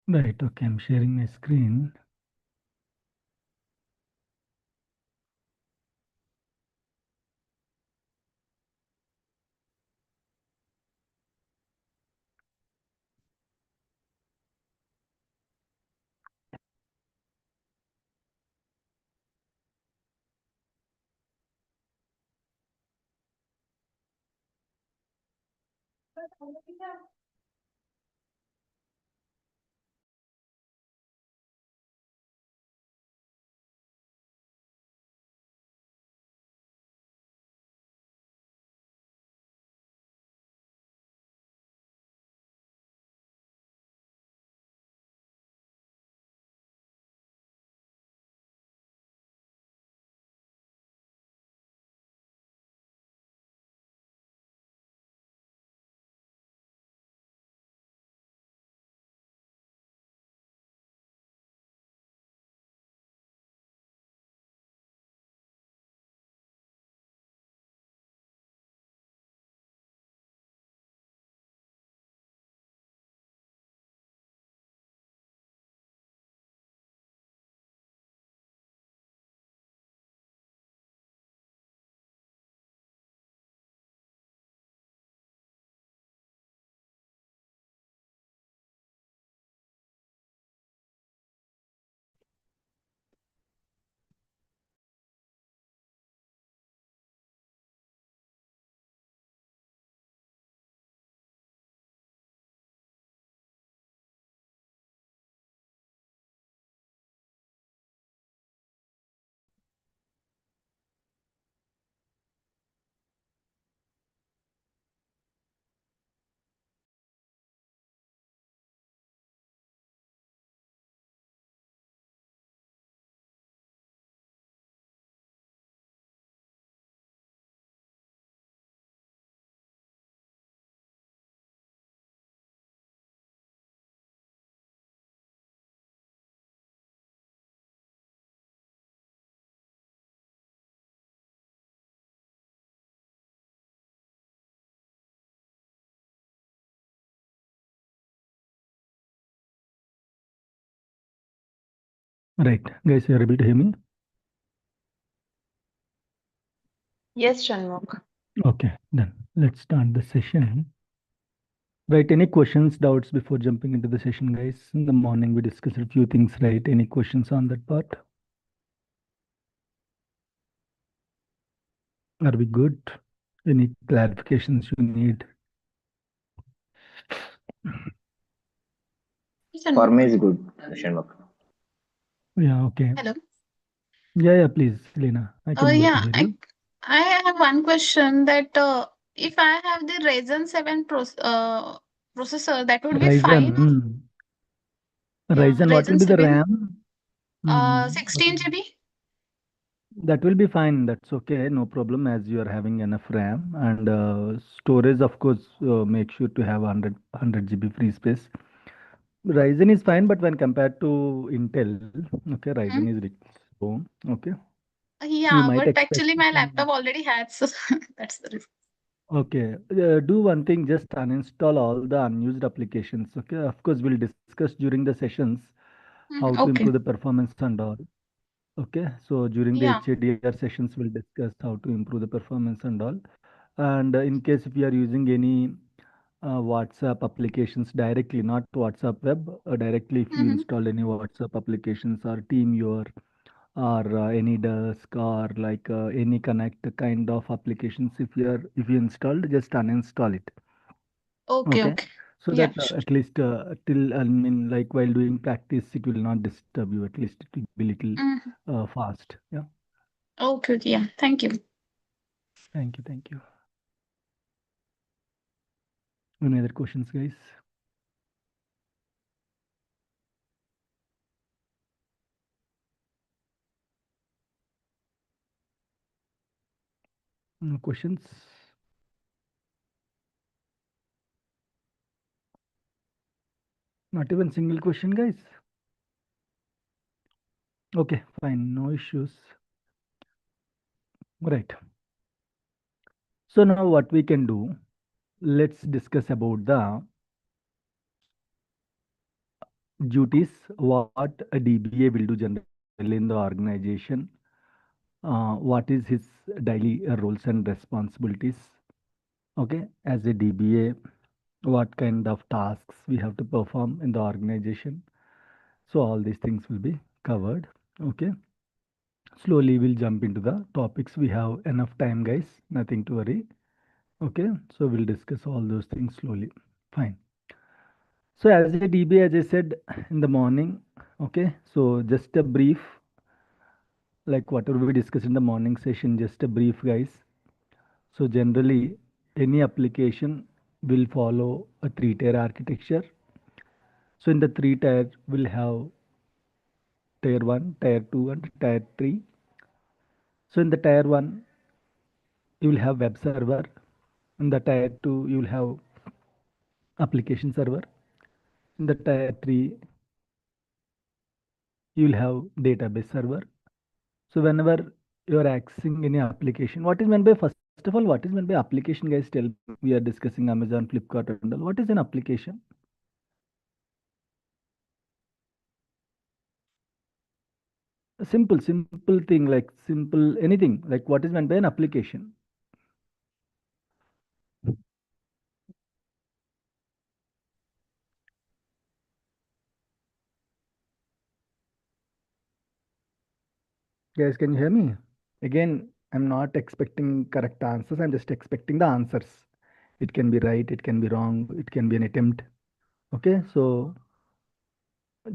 Right, okay, I'm sharing my screen. Right, guys, you're able to hear me? Yes, Shanmugh. Okay, then let's start the session. Right, any questions, doubts before jumping into the session, guys? In the morning, we discussed a few things, right? Any questions on that part? Are we good? Any clarifications you need? For me, Shanmugh. is good, Shanmugh. Yeah, okay. Hello. Yeah, please, Lena. I can able to Yeah, hear you. I have one question that if I have the Ryzen 7 processor, that would be Ryzen. fine. Yeah, Ryzen, what will Ryzen be the 7, RAM? 16 GB. That will be fine. That's okay. No problem as you are having enough RAM and storage, of course, make sure to have 100 GB free space. Ryzen is fine, but when compared to Intel, okay, Hmm? Ryzen is rich. So, okay, you Yeah, might but expect actually my some. laptop already has, so that's the reason. Okay, do one thing, just uninstall all the unused applications. Okay, of course, we'll discuss during the sessions how to improve the Okay. performance and all. Okay, so during the Yeah. HADR sessions, we'll discuss how to improve the performance and all. And in case if you are using any WhatsApp applications directly, not WhatsApp web, directly if you Hmm. install any WhatsApp applications or TeamViewer or any Dusk or like any Connect kind of applications, if you installed, just uninstall it. Okay, Okay, okay. so Yeah. that at least till I mean like while doing practice, it will not disturb you. At least it will be little Mhm. fast. Yeah. Okay, okay. Yeah. Thank you. Thank you. Thank you. Any other questions, guys? No questions? Not even single question, guys. Okay, fine. No issues. Right. So now what we can do, let's discuss about the duties, what a DBA will do generally in the organization, what is his daily roles and responsibilities. Okay, as a DBA, what kind of tasks we have to perform in the organization. So all these things will be covered. Okay, slowly we'll jump into the topics. We have enough time, guys. Nothing to worry. Okay, so we'll discuss all those things slowly. Fine. So as a DBA, as I said in the morning, okay, so just a brief, like whatever we discussed in the morning session, just a brief, guys. So generally, any application will follow a three-tier architecture. So in the three-tier, we'll have tier 1, tier 2, and tier 3. So in the tier 1, you will have web server. In the tier 2, you will have application server. In the tier 3, you will have database server. So whenever you are accessing any application, what is meant by, first of all, what is meant by application, guys? Tell me. We are discussing Amazon, Flipkart, and all. What is an application? A simple thing, like simple anything. Like what is meant by an application? Guys, can you hear me? Again, I'm not expecting correct answers. I'm just expecting the answers. It can be right, it can be wrong, it can be an attempt. Okay, so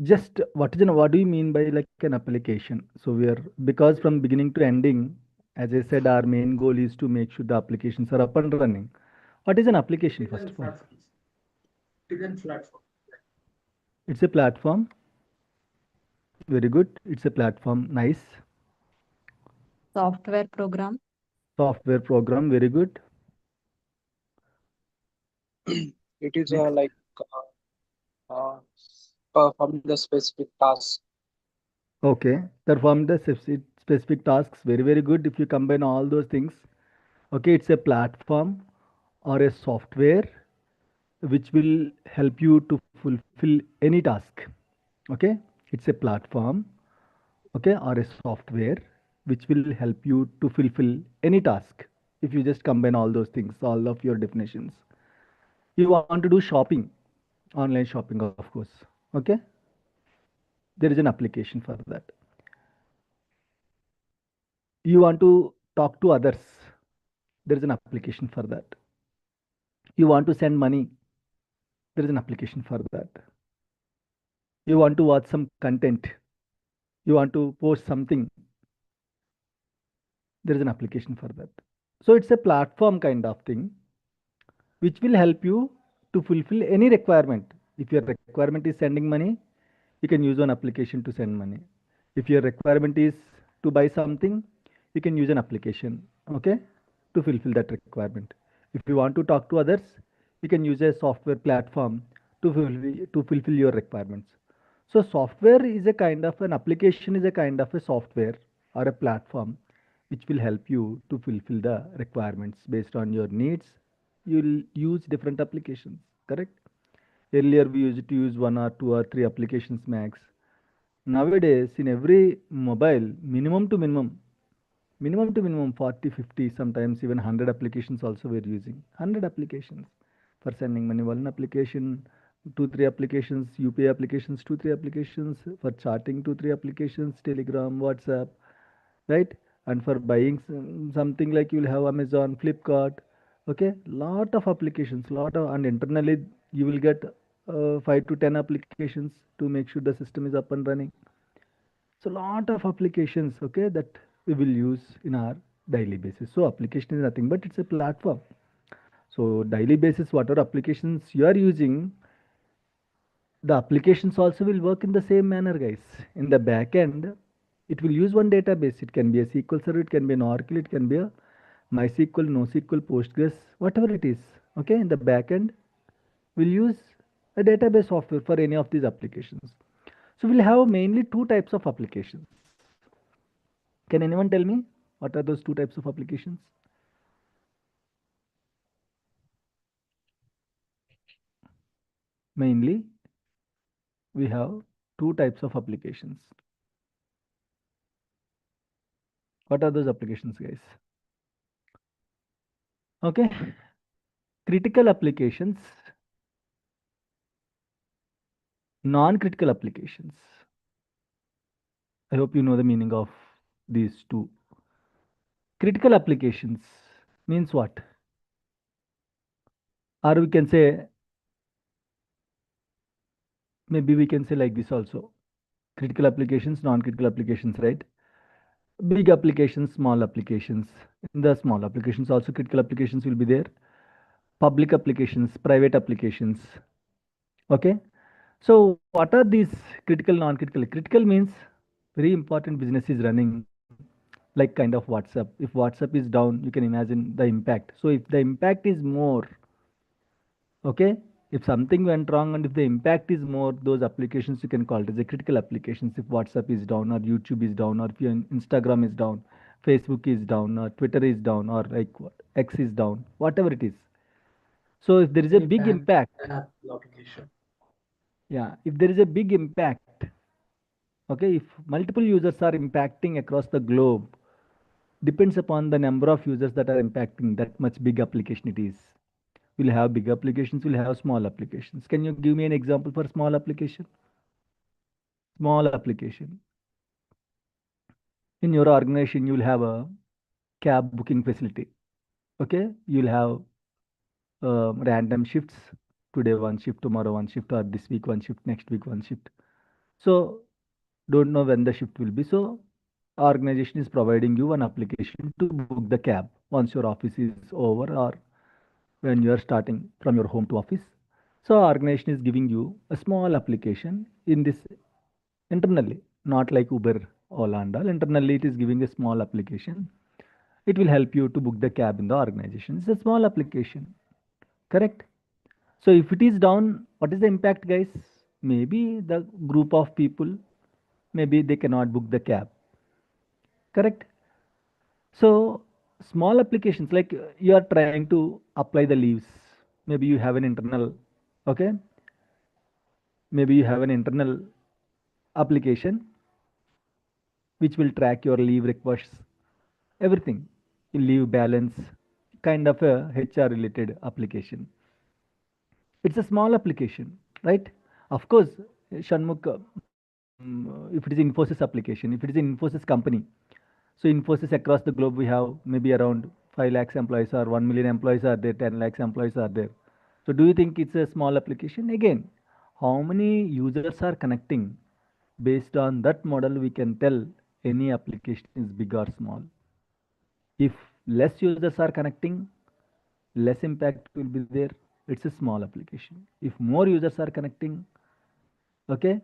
just what do you mean by like an application? So we are, because from beginning to ending, as I said, our main goal is to make sure the applications are up and running. What is an application, first of all? It's a platform. Very good. It's a platform. Nice. Software program. Software program. Very good. It is Next. uh, perform the specific task. Okay. Perform the specific tasks. Very, very good. If you combine all those things, okay, it's a platform or a software which will help you to fulfill any task. Okay, it's a platform, okay, or a software which will help you to fulfill any task. If you just combine all those things, all of your definitions, you want to do shopping, online shopping, of course. Okay, there is an application for that. You want to talk to others, there is an application for that. You want to send money, there is an application for that. You want to watch some content, you want to post something, there is an application for that. So it's a platform kind of thing which will help you to fulfill any requirement. If your requirement is sending money, you can use an application to send money. If your requirement is to buy something, you can use an application, okay, to fulfill that requirement. If you want to talk to others, you can use a software platform to fulfill your requirements. So software is a kind of an application, is a kind of a software or a platform which will help you to fulfill the requirements based on your needs. You'll use different applications, correct? Earlier we used to use one or two or three applications max. Nowadays, in every mobile, minimum to minimum 40, 50, sometimes even 100 applications also we're using. 100 applications for sending money. One application, two, three applications, UPI applications, two, three applications for chatting, two, three applications, Telegram, WhatsApp, right? And for buying something, like you'll have Amazon, Flipkart, okay? Lot of applications, lot of, and internally you will get 5 to 10 applications to make sure the system is up and running. So lot of applications, okay, that we will use in our daily basis. So application is nothing but it's a platform. So daily basis, whatever applications you are using, the applications also will work in the same manner, guys. In the back end, it will use one database. It can be a SQL server, it can be an Oracle, it can be a MySQL, NoSQL, Postgres, whatever it is. Okay, in the back end, we'll use a database software for any of these applications. So we'll have mainly two types of applications. Can anyone tell me what are those two types of applications? Mainly, we have two types of applications. What are those applications, guys? Okay, critical applications, non-critical applications. I hope you know the meaning of these two. Critical applications means what? Or we can say, maybe we can say like this also. Critical applications, non-critical applications, right? Big applications, small applications. In the small applications also critical applications will be there. Public applications, private applications. Okay. So what are these critical, non-critical? Critical means very important business is running like kind of WhatsApp. If WhatsApp is down, you can imagine the impact. So if the impact is more, okay, if something went wrong and if the impact is more, those applications you can call it as a critical applications. If WhatsApp is down or YouTube is down or if your Instagram is down, Facebook is down or Twitter is down or like X is down, whatever it is. So if there is a Any big bad impact, app application. yeah, if there is a big impact, okay, if multiple users are impacting across the globe, depends upon the number of users that are impacting, that much big application it is. We'll have big applications, we'll have small applications. Can you give me an example for small application? Small application. In your organization, you'll have a cab booking facility. Okay, you'll have random shifts. Today one shift, tomorrow one shift, or this week one shift, next week one shift. So don't know when the shift will be. So organization is providing you one application to book the cab once your office is over or when you are starting from your home to office. So organization is giving you a small application in this internally, not like Uber, Ola and all. Internally, it is giving a small application. It will help you to book the cab in the organization. It's a small application, correct? So if it is down, what is the impact, guys? Maybe the group of people, maybe they cannot book the cab, correct? So small applications like you are trying to apply the leaves. Maybe you have an internal, okay? Maybe you have an internal application which will track your leave requests, everything, leave balance, kind of a HR related application. It's a small application, right? Of course, Shanmukh, if it is Infosys application, if it is an Infosys company, so Infosys across the globe, we have maybe around 5 lakhs employees or 1 million employees are there, 10 lakhs employees are there. So do you think it's a small application? Again, how many users are connecting? Based on that model, we can tell any application is big or small. If less users are connecting, less impact will be there. It's a small application. If more users are connecting, okay,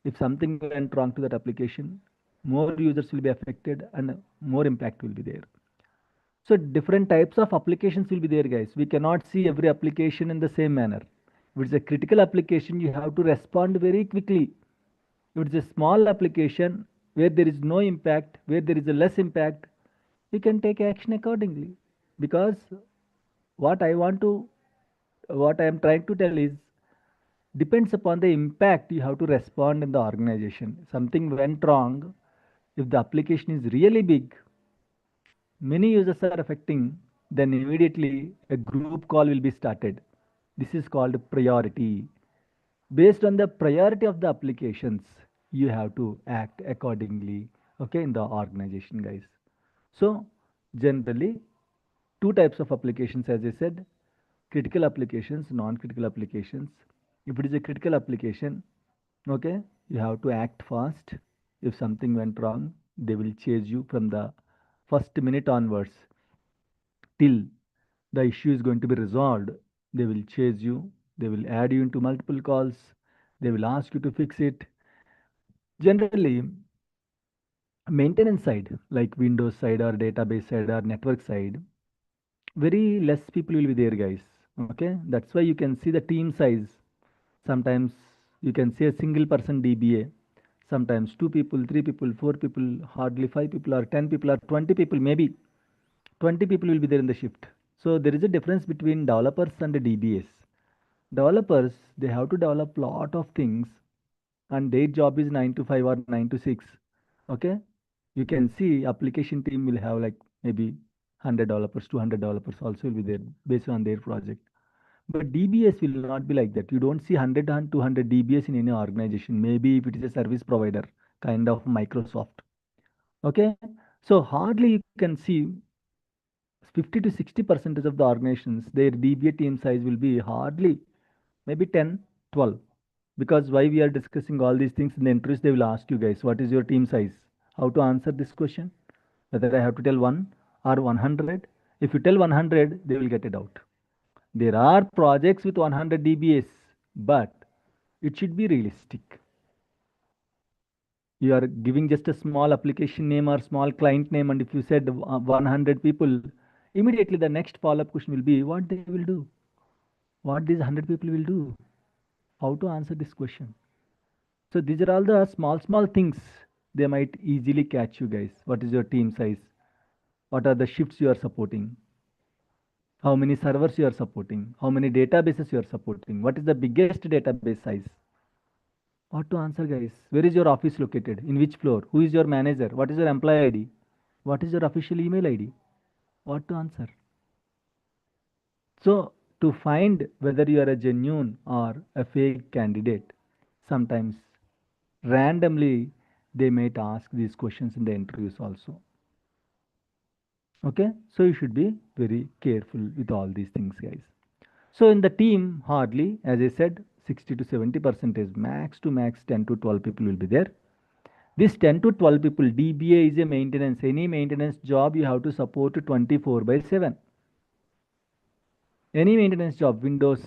if something went wrong to that application, more users will be affected and more impact will be there. So different types of applications will be there, guys. We cannot see every application in the same manner. If it's a critical application, you have to respond very quickly. If it's a small application where there is no impact, where there is a less impact, you can take action accordingly. Because what I want to, what I am trying to tell is, depends upon the impact you have to respond in the organization. Something went wrong. If the application is really big, many users are affecting, then immediately a group call will be started. This is called priority. Based on the priority of the applications, you have to act accordingly, okay, in the organization, guys. So generally, two types of applications, as I said, critical applications, non-critical applications. If it is a critical application, okay, you have to act fast. If something went wrong, they will chase you from the first minute onwards till the issue is going to be resolved. They will chase you, they will add you into multiple calls, they will ask you to fix it. Generally, maintenance side, like Windows side or database side or network side, very less people will be there, guys. Okay, that's why you can see the team size. Sometimes you can see a single person DBA, sometimes two people, three people, four people, hardly five people or 10 people or 20 people, maybe 20 people will be there in the shift. So there is a difference between developers and the DBAs. Developers, they have to develop lot of things and their job is 9 to 5 or 9 to 6. Okay, you can see application team will have like maybe 100 developers, 200 developers also will be there based on their project. But DBS will not be like that. You don't see 100 and 200 DBS in any organization. Maybe if it is a service provider, kind of Microsoft. Okay, so hardly you can see 50 to 60% of the organizations, their DBA team size will be hardly maybe 10, 12. Because why we are discussing all these things in the interviews, they will ask you guys, what is your team size? How to answer this question? Whether I have to tell 1 or 100. If you tell 100, they will get it out. There are projects with 100 DBAs, but it should be realistic. You are giving just a small application name or small client name, and if you said 100 people, immediately the next follow-up question will be what they will do, what these 100 people will do, how to answer this question. So these are all the small things they might easily catch you guys. What is your team size? What are the shifts you are supporting? How many servers you are supporting? How many databases you are supporting? What is the biggest database size? What to answer, guys? Where is your office located? In which floor? Who is your manager? What is your employee ID? What is your official email ID? What to answer? So, to find whether you are a genuine or a fake candidate, sometimes randomly they might ask these questions in the interviews also. Okay, so you should be very careful with all these things, guys. So in the team, hardly, as I said, 60 to 70% is max to max 10 to 12 people will be there. This 10 to 12 people, DBA is a maintenance. Any maintenance job you have to support 24 by 7. Any maintenance job, Windows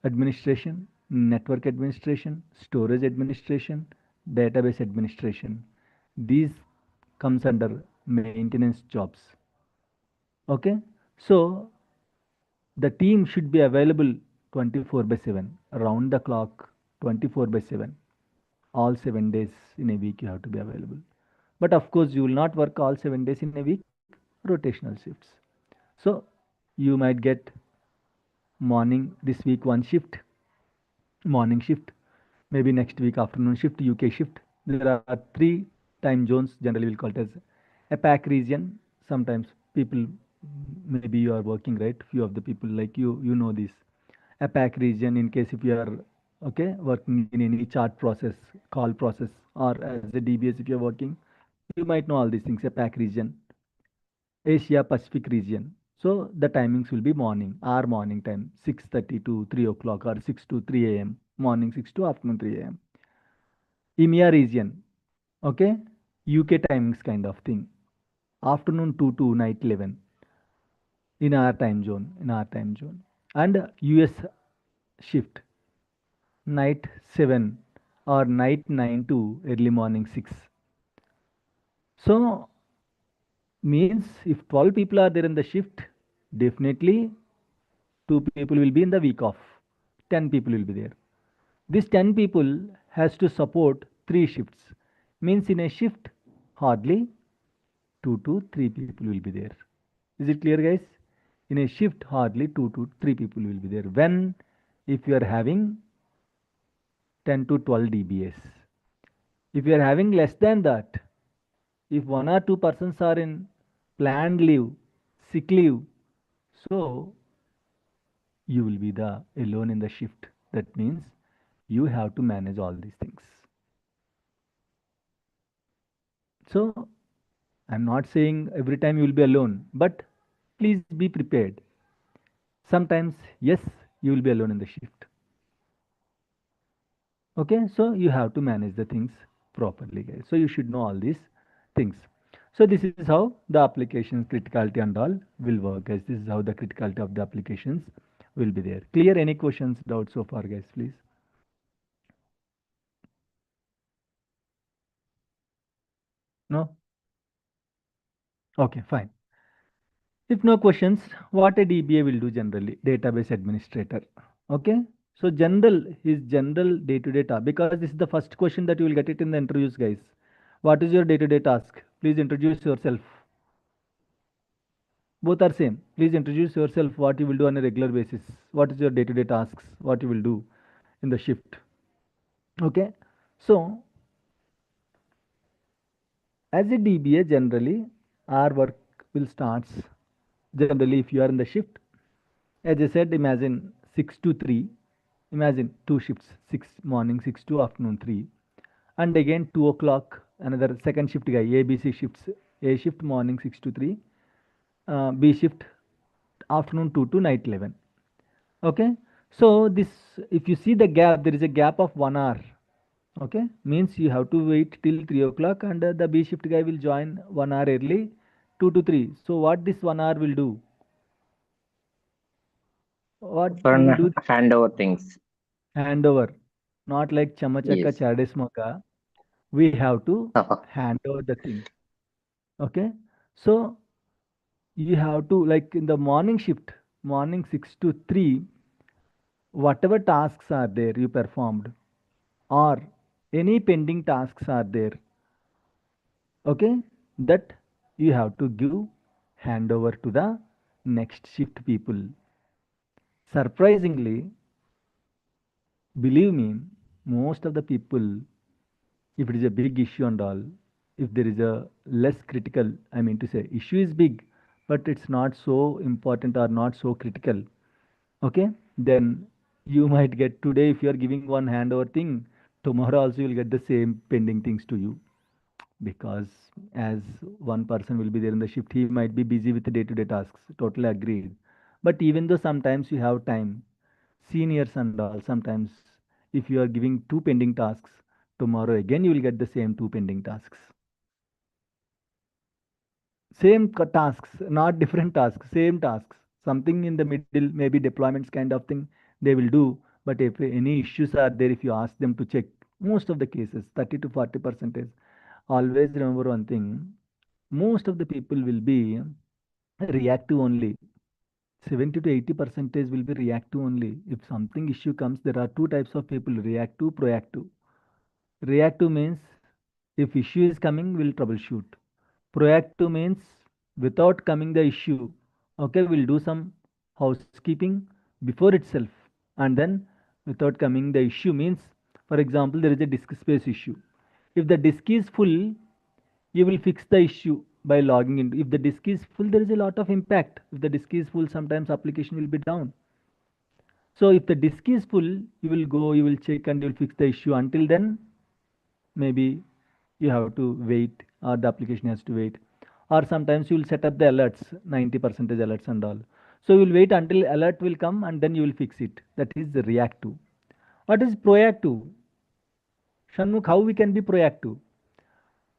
administration, network administration, storage administration, database administration. These comes under maintenance jobs. Okay, so the team should be available 24 by 7, around the clock, 24 by 7. All 7 days in a week you have to be available. But of course, you will not work all 7 days in a week, rotational shifts. So you might get morning this week one shift, morning shift, maybe next week afternoon shift, UK shift. There are three time zones, generally we'll call it as a pack region. Sometimes people, maybe you are working, right? Few of the people like you know this. A pack region, in case if you are okay working in any chart process, call process, or as a DBS if you are working, you might know all these things. A pack region, Asia Pacific region. So the timings will be morning, our morning time, 6:30 to 3 o'clock or 6 to 3 a.m. Morning 6 to afternoon 3 a.m. EMEA region, okay, UK timings kind of thing. Afternoon 2 to night 11 in our time zone. And US shift, night 7 or night 9 to early morning 6. So means if 12 people are there in the shift, definitely 2 people will be in the week off, 10 people will be there. This 10 people has to support 3 shifts, means in a shift hardly 2 to 3 people will be there. Is it clear, guys? In a shift hardly 2 to 3 people will be there. When if you are having 10 to 12 DBS, if you are having less than that, if 1 or 2 persons are in planned leave, sick leave, so you will be the alone in the shift. That means you have to manage all these things. So I'm not saying every time you will be alone, but please be prepared. Sometimes, yes, you will be alone in the shift. Okay, so you have to manage the things properly, guys. So you should know all these things. So this is how the applications criticality and all will work, guys. This is how the criticality of the applications will be there. Clear? Any questions, doubts so far, guys, please? No? Okay, fine. If no questions, what a DBA will do generally? Database administrator. Okay. So general, his general day-to-day task, because this is the first question that you will get it in the interviews, guys. What is your day-to-day task? Please introduce yourself. Both are same. Please introduce yourself, what you will do on a regular basis. What is your day-to-day tasks? What you will do in the shift? Okay, so as a DBA, generally our work will starts generally if you are in the shift. As I said, imagine 6 to 3. Imagine two shifts, 6 morning, 6 to afternoon 3. And again 2 o'clock, another second shift guy, ABC shifts. A shift morning 6 to 3, B shift afternoon 2 to night 11. Okay, so this, if you see the gap, there is a gap of 1 hour. Okay, means you have to wait till 3 o'clock, and the B shift guy will join 1 hour early, 2 to 3. So what this 1 hour will do? What For he will do? handover things. Handover. Not like chamachaka Yes. chadesmoka. We have to hand over the thing. Okay, so you have to, like in the morning shift, morning 6 to 3, whatever tasks are there you performed, or any pending tasks are there, okay, that you have to give handover to the next shift people. Surprisingly, believe me, most of the people, if it is a big issue and all, if there is a less critical, I mean to say issue is big but it's not so important or not so critical, okay, then you might get, today if you are giving one handover thing, tomorrow also you will get the same pending things to you, because as one person will be there in the shift, he might be busy with the day-to-day tasks, totally agreed. But even though sometimes you have time, seniors and all, sometimes if you are giving two pending tasks, tomorrow again you will get the same two pending tasks, same tasks, not different tasks, same tasks, something in the middle, maybe deployments kind of thing they will do. But if any issues are there, if you ask them to check, most of the cases 30 to 40 percentage, always remember one thing, most of the people will be reactive only. 70 to 80 percentage will be reactive only. If something issue comes, there are two types of people, reactive, proactive. Reactive means if issue is coming, we'll troubleshoot. Proactive means without coming the issue, okay, we'll do some housekeeping before itself. And then without coming the issue means, for example, there is a disk space issue. If the disk is full, you will fix the issue by logging in. If the disk is full, there is a lot of impact. If the disk is full, sometimes application will be down. So if the disk is full, you will go, you will check and you will fix the issue. Until then, maybe you have to wait, or the application has to wait. Or sometimes you will set up the alerts, 90 percentage alerts and all. So you will wait until alert will come and then you will fix it. That is the reactive. What is proactive? Shanmukh, how we can be proactive?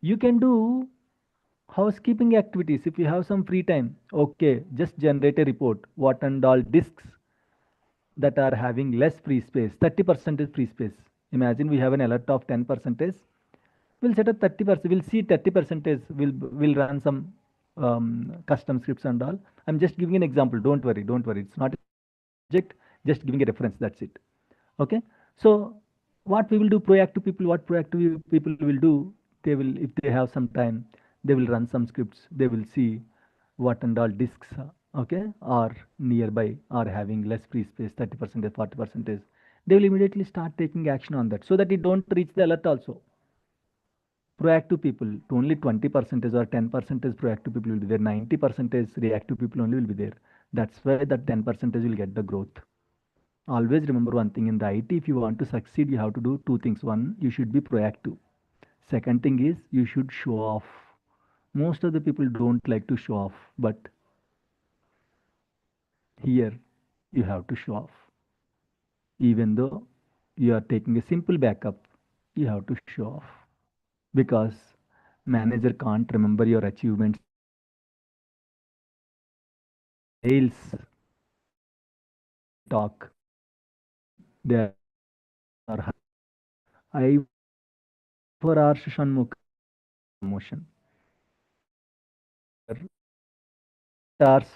You can do housekeeping activities if you have some free time. Okay, just generate a report. What and all disks that are having less free space, 30% free space. Imagine we have an alert of 10 percentage. We'll set up 30%. We'll see 30 percentage. We'll run some custom scripts and all. I'm just giving an example. Don't worry. Don't worry. It's not a subject. Just giving a reference. That's it. Okay. So what we will do, proactive people, what proactive people will do, they will, if they have some time, they will run some scripts. They will see what and all disks, okay, are nearby, are having less free space, 30%, 40%. They will immediately start taking action on that so that it don't reach the alert also. Proactive people, to only 20 percentage or 10 percentage proactive people will be there, 90 percentage reactive people only will be there. That's why that 10 percentage will get the growth. Always remember one thing, in the IT, if you want to succeed, you have to do two things. One, you should be proactive. Second thing is you should show off. Most of the people don't like to show off, but here you have to show off. Even though you are taking a simple backup, you have to show off, because manager can't remember your achievements and all. Sales, they talk, they are high. I worked for 24 hours, Shanmukh, I got a promotion. Here, 48 hours,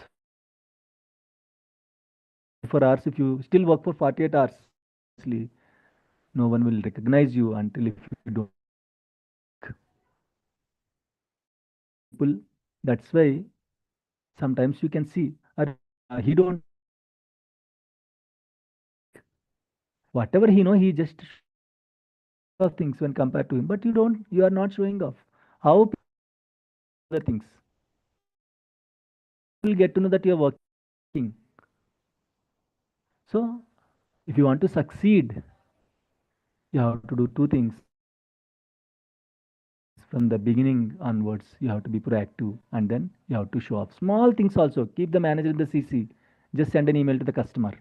24 hours, if you still work for 48 hours, obviously no one will recognize you until if you don't work. People, that's why sometimes you can see, he don't know anything, he don't know anything. Whatever he know, he just show off. of things when compared to him, but you are not showing off. How people will get to know that you are working? How people will get to know that you are working? So, if you want to succeed, you have to do two things from the beginning onwards. You have to be proactive and then you have to show off. Small things also. Keep the manager in the CC. Just send an email to the customer.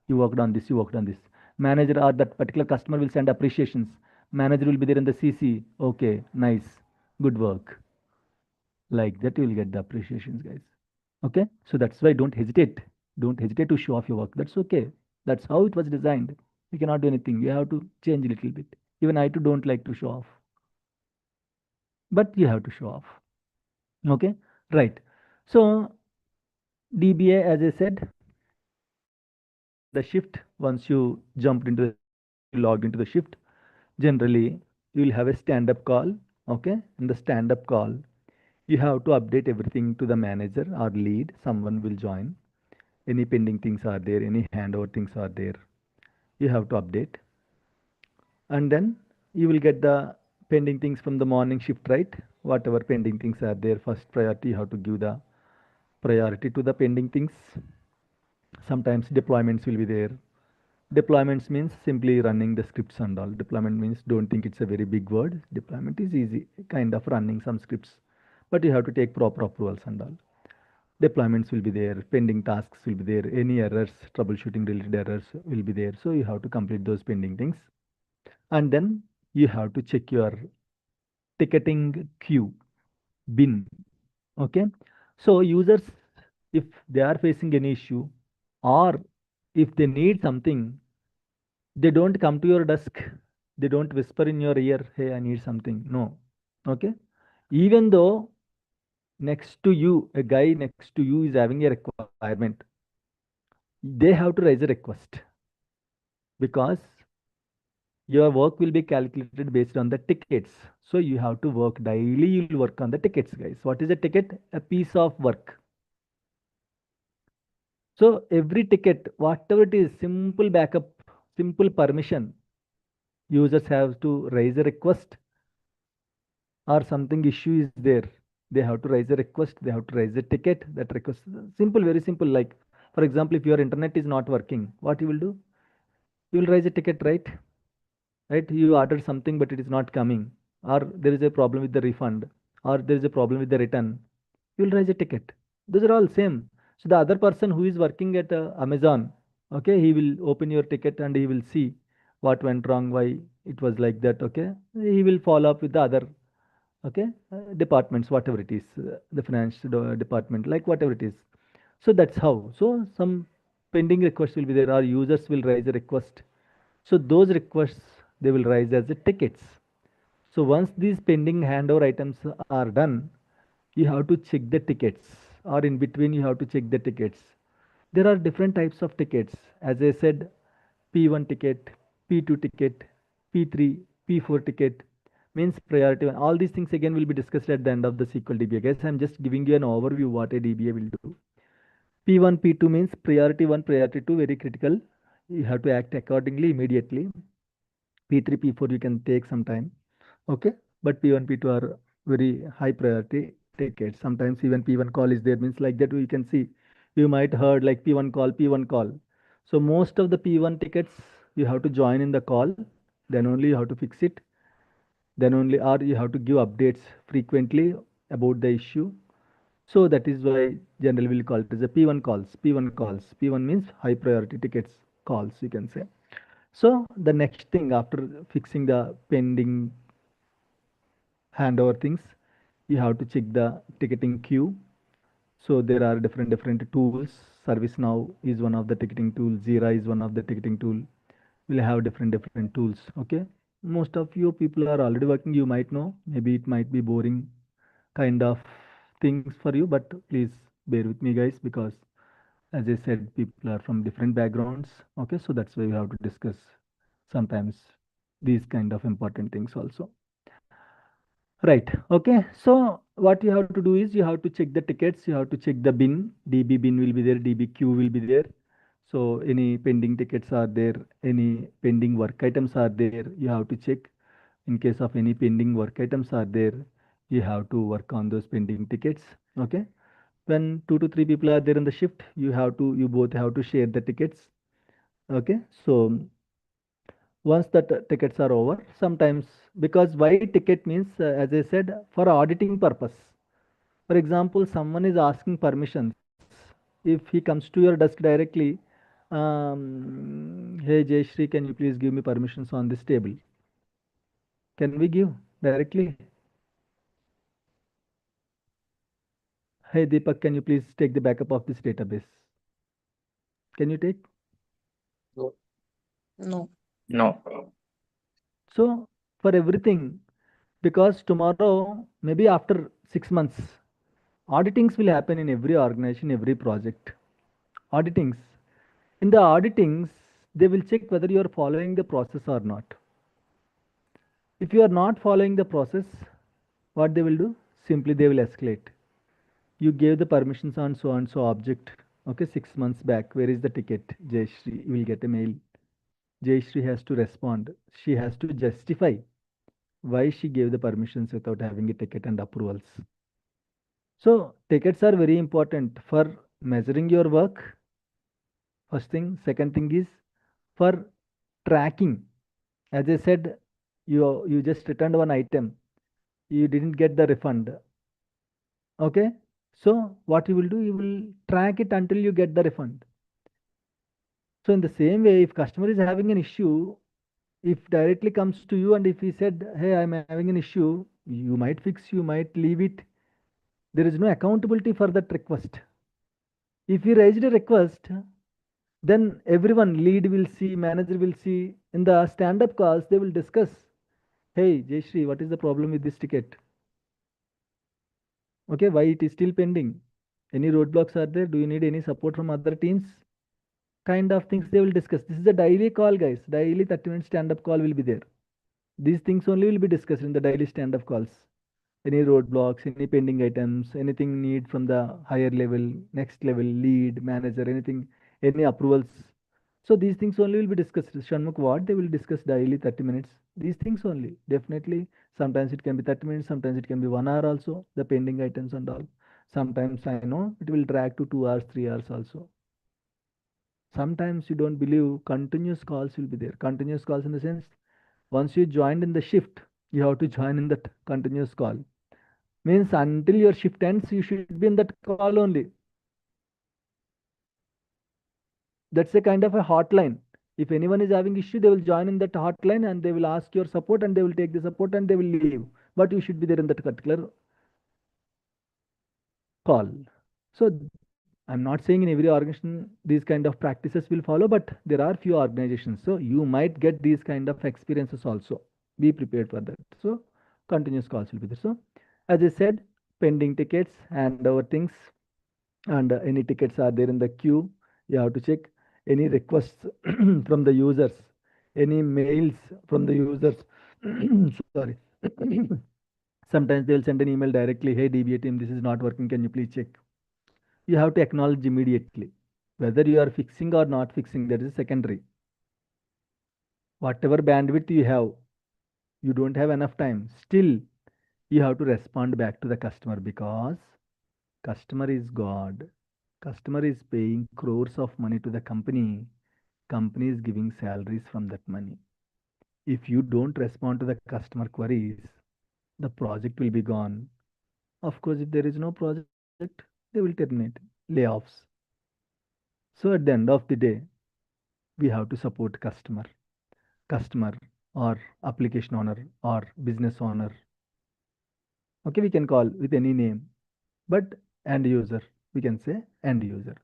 You worked on this, you worked on this. Manager or that particular customer will send appreciations. Manager will be there in the CC. Okay, nice. Good work. Like that, you will get the appreciations, guys. Okay, so that's why don't hesitate to show off your work. That's okay. That's how it was designed. You cannot do anything. You have to change a little bit. Even I too don't like to show off, but you have to show off. Okay, right. So DBA, as I said, in the shift, once you jumped into the shift, once you logged into the shift, generally you will have a stand-up call. Okay, in the stand-up call, you have to update everything to the manager or lead. Someone will join. Any pending things are there, any handover things are there, you have to update. And then you will get the pending things from the morning shift, right? Whatever pending things are there, first priority, you have to give the priority to the pending things. Sometimes deployments will be there. Deployments means simply running the scripts and all. Deployment means, don't think it's a very big word. Deployment is easy, kind of running some scripts, but you have to take proper approvals and all. Deployments will be there, pending tasks will be there, any errors, troubleshooting related errors will be there. So you have to complete those pending things. And then you have to check your ticketing queue, bin. Okay. So users, if they are facing any issue or if they need something, they don't come to your desk. They don't whisper in your ear, hey, I need something. No. Okay. Even though next to you, a guy next to you is having a requirement, they have to raise a request because your work will be calculated based on the tickets. So you have to work daily, you'll work on the tickets, guys. What is a ticket? A piece of work. So every ticket, whatever it is, simple backup, simple permission, users have to raise a request or something issue is there. They have to raise a request, they have to raise a ticket. That request, simple, very simple. Like, for example, if your internet is not working, what you will do? You will raise a ticket, right? You ordered something but it is not coming, or there is a problem with the refund, or there is a problem with the return. You will raise a ticket. Those are all same. So the other person who is working at Amazon, okay, he will open your ticket and he will see what went wrong, why it was like that. Okay, he will follow up with the other, okay, departments, whatever it is, the finance department, like whatever it is. So that's how. So some pending requests will be there, or users will raise a request. So those requests, they will rise as the tickets. So once these pending handover items are done, you have to check the tickets, or in between you have to check the tickets. There are different types of tickets. As I said, P1 ticket, P2 ticket, P3, P4 ticket means priority one. All these things again will be discussed at the end of the SQL DBA. Guys, I'm just giving you an overview what a DBA will do. P1, P2 means priority 1, priority 2, very critical. You have to act accordingly immediately. P3, P4 you can take some time. Okay, but P1, P2 are very high priority tickets. Sometimes even P1 call is there, means like that we can see. You might heard like P1 call, P1 call. So most of the P1 tickets you have to join in the call, then only you have to fix it. Then only, or you have to give updates frequently about the issue. So that is why generally we'll call it as a P1 calls. P1 calls. P1 means high priority tickets calls, you can say. So the next thing after fixing the pending handover things, you have to check the ticketing queue. So there are different tools. ServiceNow is one of the ticketing tools. Jira is one of the ticketing tool. We'll have different tools. Okay. Most of you people are already working. You might know. Maybe it might be boring kind of things for you, but please bear with me, guys, because as I said, people are from different backgrounds. Okay. So that's why we have to discuss sometimes these kind of important things also. Right. Okay. So what you have to do is you have to check the tickets. You have to check the bin. DB bin will be there. DB queue will be there. So any pending tickets are there. Any pending work items are there. You have to check. In case of any pending work items are there, you have to work on those pending tickets. Okay. When 2 to 3 people are there in the shift, you both have to share the tickets. Okay. So once the tickets are over, sometimes, because why ticket means, as I said, for auditing purpose. For example, someone is asking permissions. If he comes to your desk directly, hey Jayashri, can you please give me permissions on this table? Can we give directly? Hey Deepak, can you please take the backup of this database? Can you take? No. No. No. So for everything, because tomorrow, maybe after 6 months, auditings will happen in every organization, every project. Auditings. In the auditings, they will check whether you are following the process or not. If you are not following the process, what they will do? Simply they will escalate. You gave the permissions on so and so object. Okay, 6 months back. Where is the ticket? Jayashri, you will get a mail. Jayashri has to respond. She has to justify why she gave the permissions without having a ticket and approvals. So tickets are very important for measuring your work. First thing. Second thing is for tracking. As I said, you just returned one item. You didn't get the refund. Okay. So what you will do? You will track it until you get the refund. So in the same way, if customer is having an issue, if directly comes to you and if he said, hey, I'm having an issue, you might fix, you might leave it. There is no accountability for that request. If you raised a request, then everyone, lead will see, manager will see. In the stand-up calls, they will discuss, hey, Jayashri, what is the problem with this ticket? Okay, why it is still pending? Any roadblocks are there? Do you need any support from other teams? Kind of things they will discuss. This is a daily call, guys. Daily 30-minute stand-up call will be there. These things only will be discussed in the daily stand-up calls. Any roadblocks, any pending items, anything need from the higher level, next level, lead, manager, anything, any approvals. So these things only will be discussed. Shanmukh, what they will discuss daily 30 minutes. These things only. Definitely, sometimes it can be 30 minutes, sometimes it can be 1 hour also, the pending items and all. Sometimes I know it will drag to 2 hours, 3 hours also. Sometimes you don't believe continuous calls will be there. Continuous calls in the sense, once you joined in the shift, you have to join in that continuous call. Means until your shift ends, you should be in that call only. That's a kind of a hotline. If anyone is having issue, they will join in that hotline and they will ask your support and they will take the support and they will leave. But you should be there in that particular call. So I'm not saying in every organization these kind of practices will follow, but there are few organizations. So you might get these kind of experiences also. Be prepared for that. So continuous calls will be there. So as I said, pending tickets and our things, and any tickets are there in the queue, you have to check. Any requests from the users, any mails from the users. Sorry. Sometimes they will send an email directly, hey DBA team, this is not working, can you please check? You have to acknowledge immediately. Whether you are fixing or not fixing, that is secondary. Whatever bandwidth you have, you don't have enough time, still you have to respond back to the customer, because customer is God. Customer is paying crores of money to the company. Company is giving salaries from that money. If you don't respond to the customer queries, the project will be gone. Of course, if there is no project, they will terminate. Layoffs. So at the end of the day, we have to support customer or application owner or business owner. Okay, we can call with any name, but end user, we can say end user.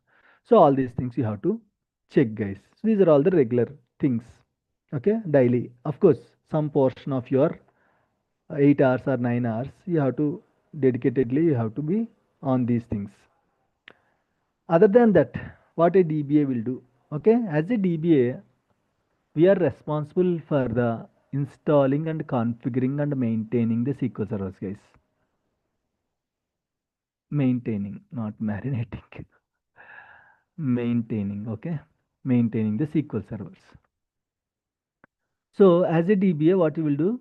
So all these things you have to check, guys. So these are all the regular things. Okay, daily. Of course, some portion of your 8 hours or 9 hours, you have to dedicatedly, you have to be on these things. Other than that, what a DBA will do. Okay, as a DBA, we are responsible for the installing and configuring and maintaining the SQL servers, guys. Maintaining, not marinating. Maintaining, okay? Maintaining the SQL servers. So as a DBA, what you will do?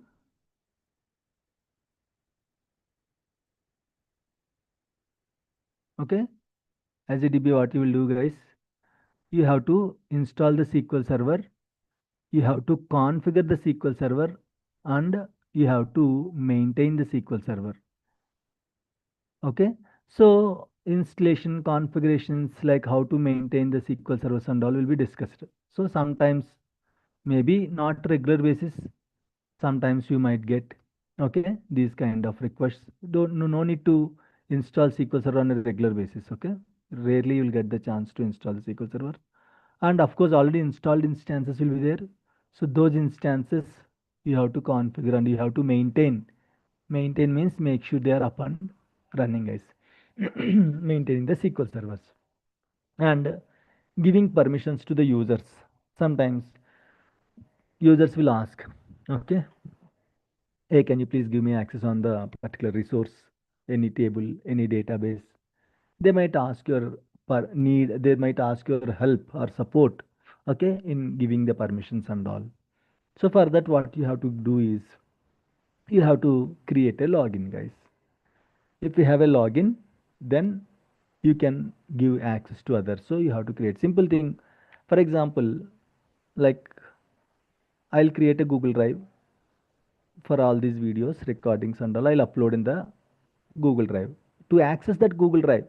Okay, as a DBA, what you will do, guys? You have to install the SQL Server, you have to configure the SQL Server, and you have to maintain the SQL Server. Okay, so installation configurations like how to maintain the SQL servers and all will be discussed. So sometimes, maybe not regular basis, sometimes you might get, okay, these kind of requests. Don't, no need to install SQL Server on a regular basis. Okay, rarely you'll get the chance to install the SQL Server, and of course already installed instances will be there. So those instances you have to configure and you have to maintain. Maintain means make sure they are up and running, guys. Maintaining the SQL servers and giving permissions to the users. Sometimes users will ask, okay, hey, can you please give me access on the particular resource, any table, any database? They might ask your need, they might ask your help or support, okay, in giving the permissions and all. So for that, what you have to do is you have to create a login, guys. If you have a login, then you can give access to others. So you have to create simple thing. For example, like I'll create a Google Drive for all these videos, recordings and all. I'll upload in the Google Drive. To access that Google Drive,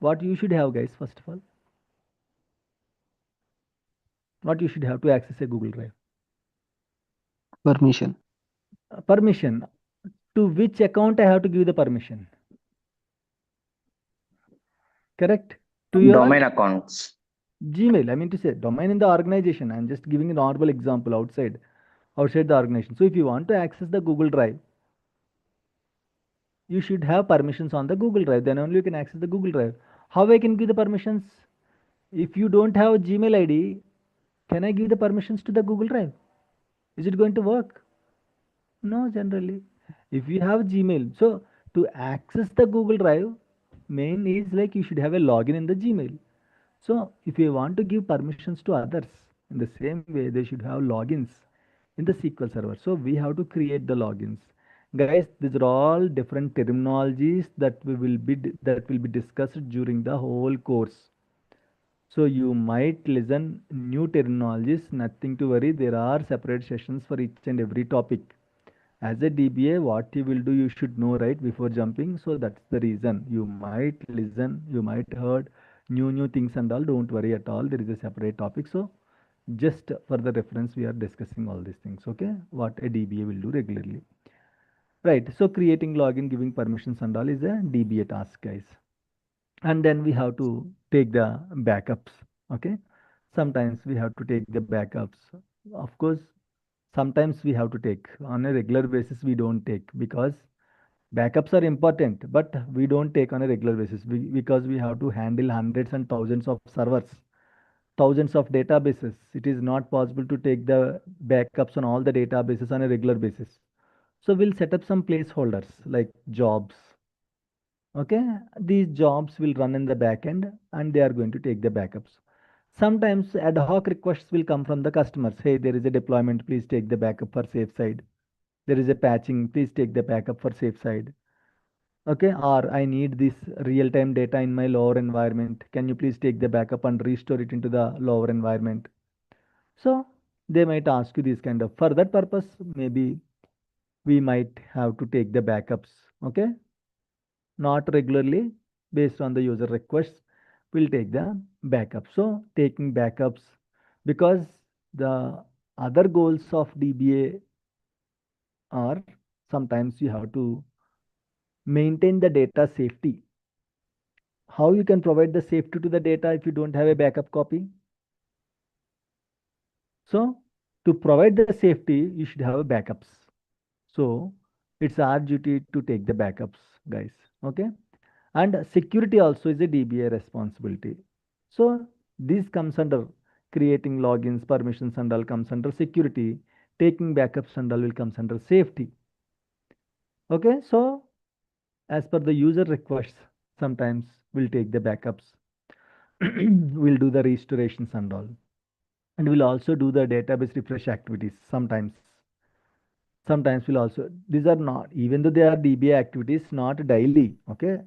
what you should have, guys, first of all, what you should have to access a Google Drive? Permission. Permission. To which account I have to give the permission? Correct? To your Domain accounts. Gmail. I mean to say domain in the organization. I'm just giving a normal example outside the organization. So if you want to access the Google Drive, you should have permissions on the Google Drive. Then only you can access the Google Drive. How I can give the permissions? If you don't have a Gmail ID, can I give the permissions to the Google Drive? Is it going to work? No, generally. If you have Gmail, so to access the Google Drive, main is like you should have a login in the Gmail. So if you want to give permissions to others, in the same way, they should have logins in the SQL Server. So we have to create the logins. Guys, these are all different terminologies that will be discussed during the whole course. So you might listen new terminologies, nothing to worry. There are separate sessions for each and every topic. As a DBA, what you will do, you should know right before jumping. So that's the reason. You might listen, you might heard new things and all. Don't worry at all. There is a separate topic. So just for the reference, we are discussing all these things. Okay, what a DBA will do regularly. Right. So creating login, giving permissions and all is a DBA task, guys. And then we have to take the backups. Okay. Sometimes we have to take the backups. Of course, sometimes we have to take. On a regular basis we don't take, because backups are important, but we don't take on a regular basis because we have to handle hundreds and thousands of servers, thousands of databases. It is not possible to take the backups on all the databases on a regular basis. So we'll set up some placeholders like jobs. Okay, these jobs will run in the backend and they are going to take the backups. Sometimes ad hoc requests will come from the customers. Hey, there is a deployment, please take the backup for safe side. There is a patching, please take the backup for safe side. Okay, or I need this real-time data in my lower environment. Can you please take the backup and restore it into the lower environment? So they might ask you this kind of, for that purpose, maybe we might have to take the backups. Okay, not regularly, based on the user requests, we'll take the backup. So taking backups, because the other goals of DBA are, sometimes you have to maintain the data safety. How you can provide the safety to the data if you don't have a backup copy? So to provide the safety, you should have backups. So it's our duty to take the backups, guys. Okay. And security also is a DBA responsibility. So this comes under creating logins, permissions and all comes under security. Taking backups and all will comes under safety. Okay, so as per the user requests, sometimes we'll take the backups. We'll do the restorations and all. And we'll also do the database refresh activities sometimes. Sometimes we'll also, these are not, even though they are DBA activities, not daily. Okay,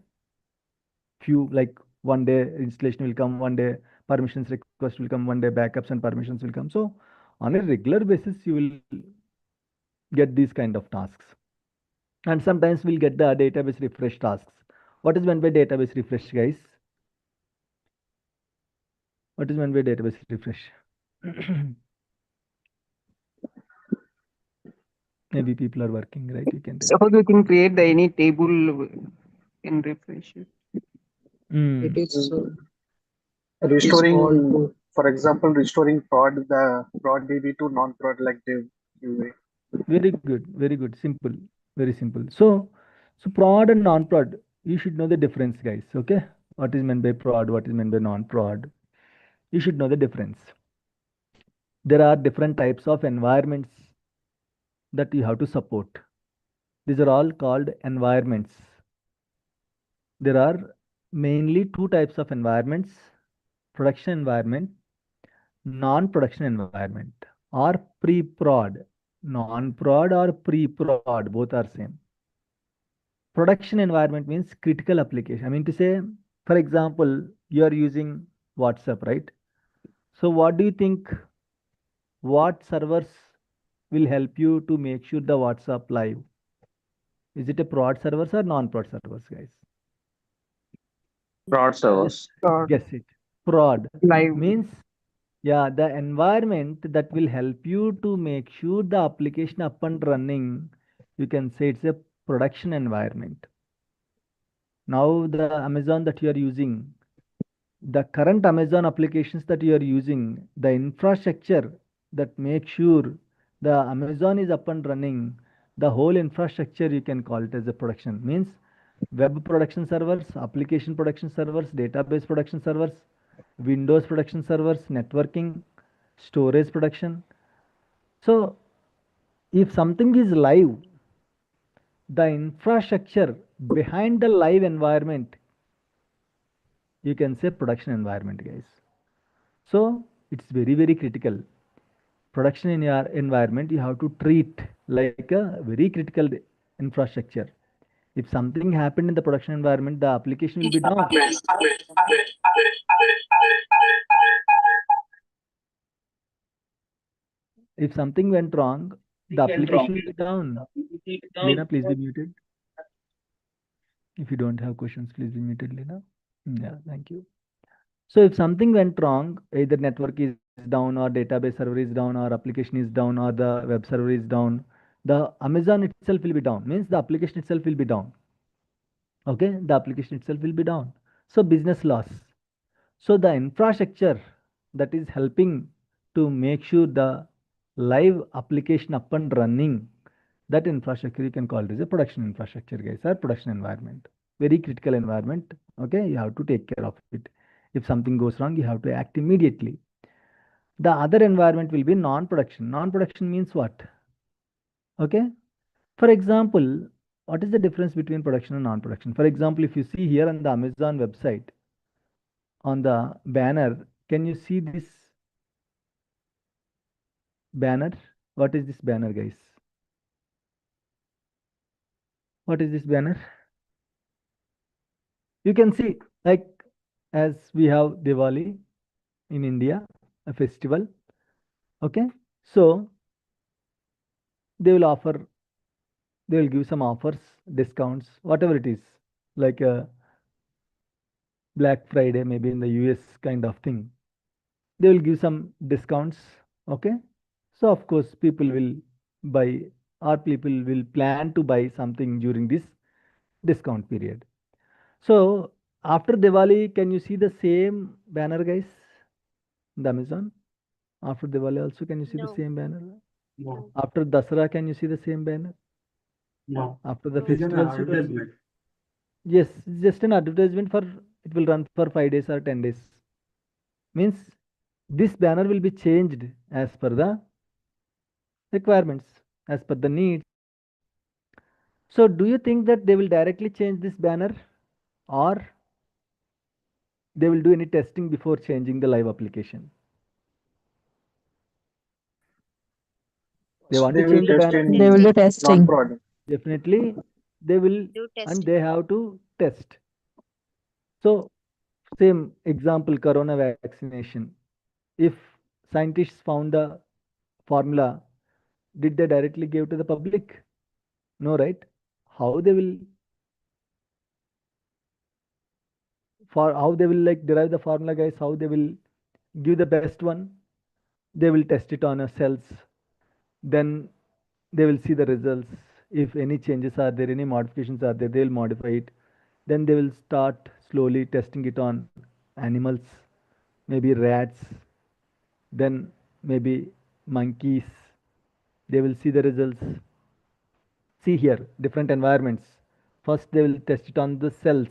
few, like one day installation will come, one day permissions request will come, one day backups and permissions will come. So on a regular basis, you will get these kind of tasks. And sometimes we'll get the database refresh tasks. What is meant by database refresh, guys? What is meant by database refresh? Maybe people are working, right? You can tell. Suppose you can create the any table in refresh it. Mm. It is restoring, for example, restoring the prod DB to non-prod like DBA. Very good, very good. Simple, very simple. So prod and non-prod, you should know the difference, guys. Okay, what is meant by prod, what is meant by non-prod? You should know the difference. There are different types of environments that you have to support. These are all called environments. There are mainly two types of environments: production environment, non-production environment, or pre-prod. Non-prod or pre-prod, both are same. Production environment means critical application. I mean to say, for example, you are using WhatsApp, right? So what do you think, what servers will help you to make sure the WhatsApp live? Is it a prod servers or non-prod servers, guys? Prod Just servers. Or guess it. Prod live. means, yeah, the environment that will help you to make sure the application up and running. You can say it's a production environment. Now the Amazon that you are using, the current Amazon applications that you are using, the infrastructure that makes sure the Amazon is up and running, the whole infrastructure you can call it as a production. Means web production servers, application production servers, database production servers, Windows production servers, networking, storage production. So if something is live, the infrastructure behind the live environment, you can say production environment, guys. So it's very, very critical. Production in your environment, you have to treat like a very critical infrastructure. If something happened in the production environment, the application will be down. If something went wrong, the application will be down. Lena, please be muted. If you don't have questions, please be muted, Lena. Yeah, thank you. So if something went wrong, either network is down or database server is down or application is down or the web server is down, the Amazon itself will be down. Means the application itself will be down. Okay, the application itself will be down. So business loss. So the infrastructure that is helping to make sure the live application up and running, that infrastructure you can call it as a production infrastructure, guys, or production environment. Very critical environment. Okay, you have to take care of it. If something goes wrong, you have to act immediately. The other environment will be non-production. Non-production means what? Okay. For example, what is the difference between production and non-production? For example, if you see here on the Amazon website, on the banner, can you see this banner? What is this banner, guys? What is this banner? You can see, like, as we have Diwali in India, a festival. Okay. So they will offer, they will give some offers, discounts, whatever it is, like a Black Friday, maybe in the US kind of thing. They will give some discounts. Okay. So of course people will buy, or people will plan to buy something during this discount period. So after Diwali, can you see the same banner, guys, in the Amazon? After Diwali also, can you see the No, same banner? No, After Dasara, can you see the same banner? no. After the no. It is an festivals, you don't. advertisement. Yes, it's just an advertisement for, it will run for 5 days or 10 days. Means this banner will be changed as per the requirements, as per the needs. So do you think that they will directly change this banner, or they will do any testing before changing the live application? They want to They will change the test banner. They will in do testing. non-prod. Definitely they will, Do and testing. they have to test. So same example, corona vaccination. If scientists found the formula, did they directly give to the public? No, right? How they will how they will like derive the formula, guys? How they will give the best one? They will test it on a cells. Then they will see the results. If any changes are there, any modifications are there, they will modify it. Then they will start slowly testing it on animals, maybe rats, then maybe monkeys. They will see the results. See here, different environments. First they will test it on the cells,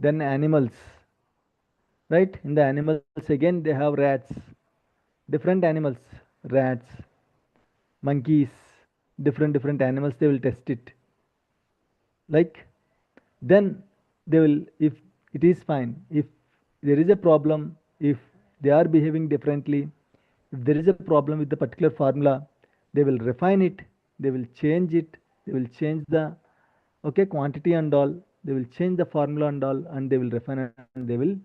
then animals, right? In the animals again they have rats, different animals, rats, monkeys, different animals, they will test it. Like, then they will, if it is fine, if there is a problem, if they are behaving differently, if there is a problem with the particular formula, they will refine it, they will change it, they will change the, okay, quantity and all, they will change the formula and all, and they will refine and they will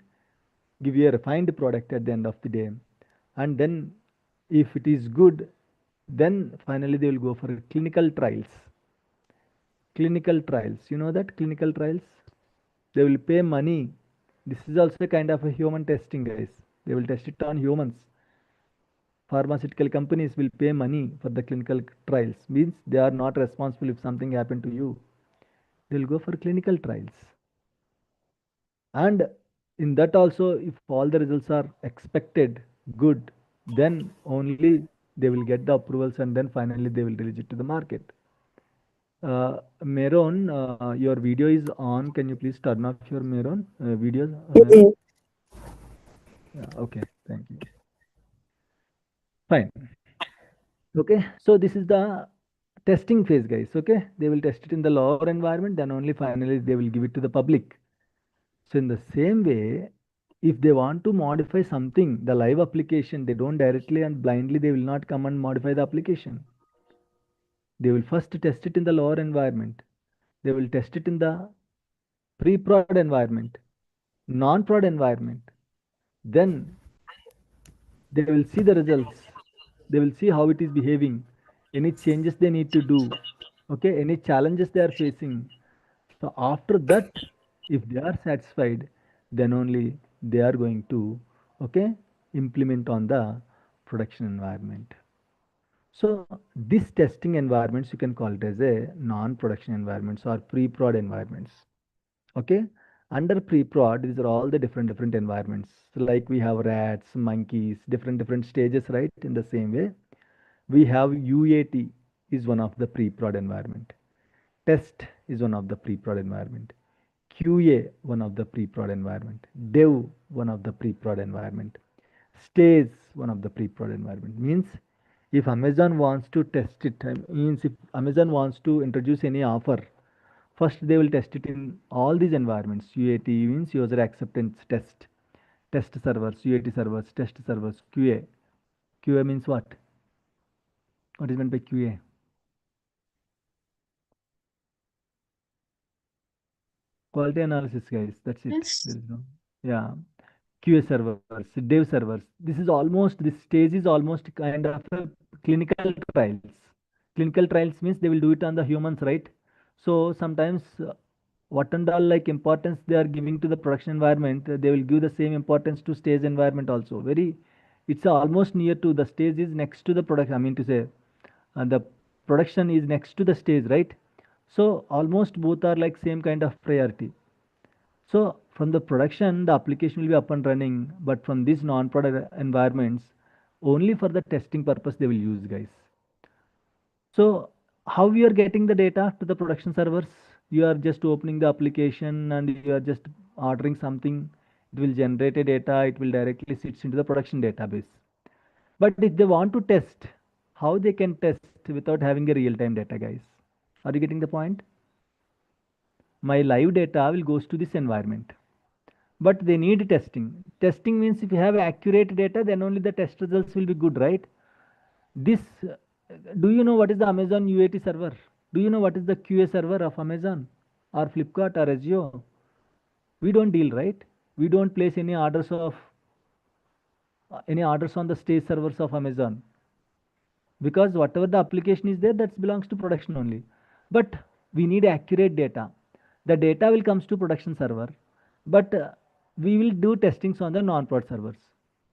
give you a refined product at the end of the day. And then if it is good, then finally they will go for clinical trials. Clinical trials, you know that clinical trials, they will pay money. This is also a kind of a human testing, guys. They will test it on humans. Pharmaceutical companies will pay money for the clinical trials, means they are not responsible if something happened to you. They will go for clinical trials. And in that also, if all the results are expected good, then only they will get the approvals, and then finally they will release it to the market. Meron, your video is on. Can you please turn off your Meron video, Meron? Yeah, okay, thank you. Fine. Okay, so this is the testing phase, guys. Okay, they will test it in the lower environment, then only finally they will give it to the public. So in the same way, if they want to modify something, the live application, they don't directly and blindly, they will not come and modify the application. They will first test it in the lower environment. They will test it in the pre-prod environment, non-prod environment. Then they will see the results. They will see how it is behaving, any changes they need to do, okay, any challenges they are facing. So after that, if they are satisfied, then only they are going to, okay, implement on the production environment. So this testing environments, you can call it as a non-production environments or pre-prod environments. Okay, under pre-prod, these are all the different environments. So like we have rats, monkeys, different stages, right? In the same way, we have UAT is one of the pre-prod environment. Test is one of the pre-prod environment. QA, one of the pre-prod environment. Dev, one of the pre-prod environment. Stage, one of the pre-prod environment. Means if Amazon wants to test it, means if Amazon wants to introduce any offer, first they will test it in all these environments. UAT means user acceptance test. Test servers, UAT servers, test servers, QA. QA means what? What is meant by QA? Quality analysis, guys. That's it. Yes. There is no. Yeah. QA servers, dev servers. This is almost, this stage is almost kind of a clinical trials. Clinical trials means they will do it on the humans, right? So sometimes what and all like importance they are giving to the production environment, they will give the same importance to stage environment also. Very, it's almost near to the stage is next to the production. I mean to say, the production is next to the stage, right? So almost both are like same kind of priority. So from the production, the application will be up and running, but from these non-product environments, only for the testing purpose they will use, guys. So how you are getting the data to the production servers? You are just opening the application and you are just ordering something. It will generate a data. It will directly sits into the production database. But if they want to test, how they can test without having a real-time data, guys? Are you getting the point? My live data will goes to this environment, but they need testing. Testing means if you have accurate data, then only the test results will be good, right? This, do you know what is the Amazon UAT server? Do you know what is the QA server of Amazon or Flipkart or Azure? We don't deal, right? We don't place any orders on the stage servers of Amazon, because whatever the application is there, that belongs to production only. But we need accurate data. The data will comes to production server, but we will do testings on the non-prod servers.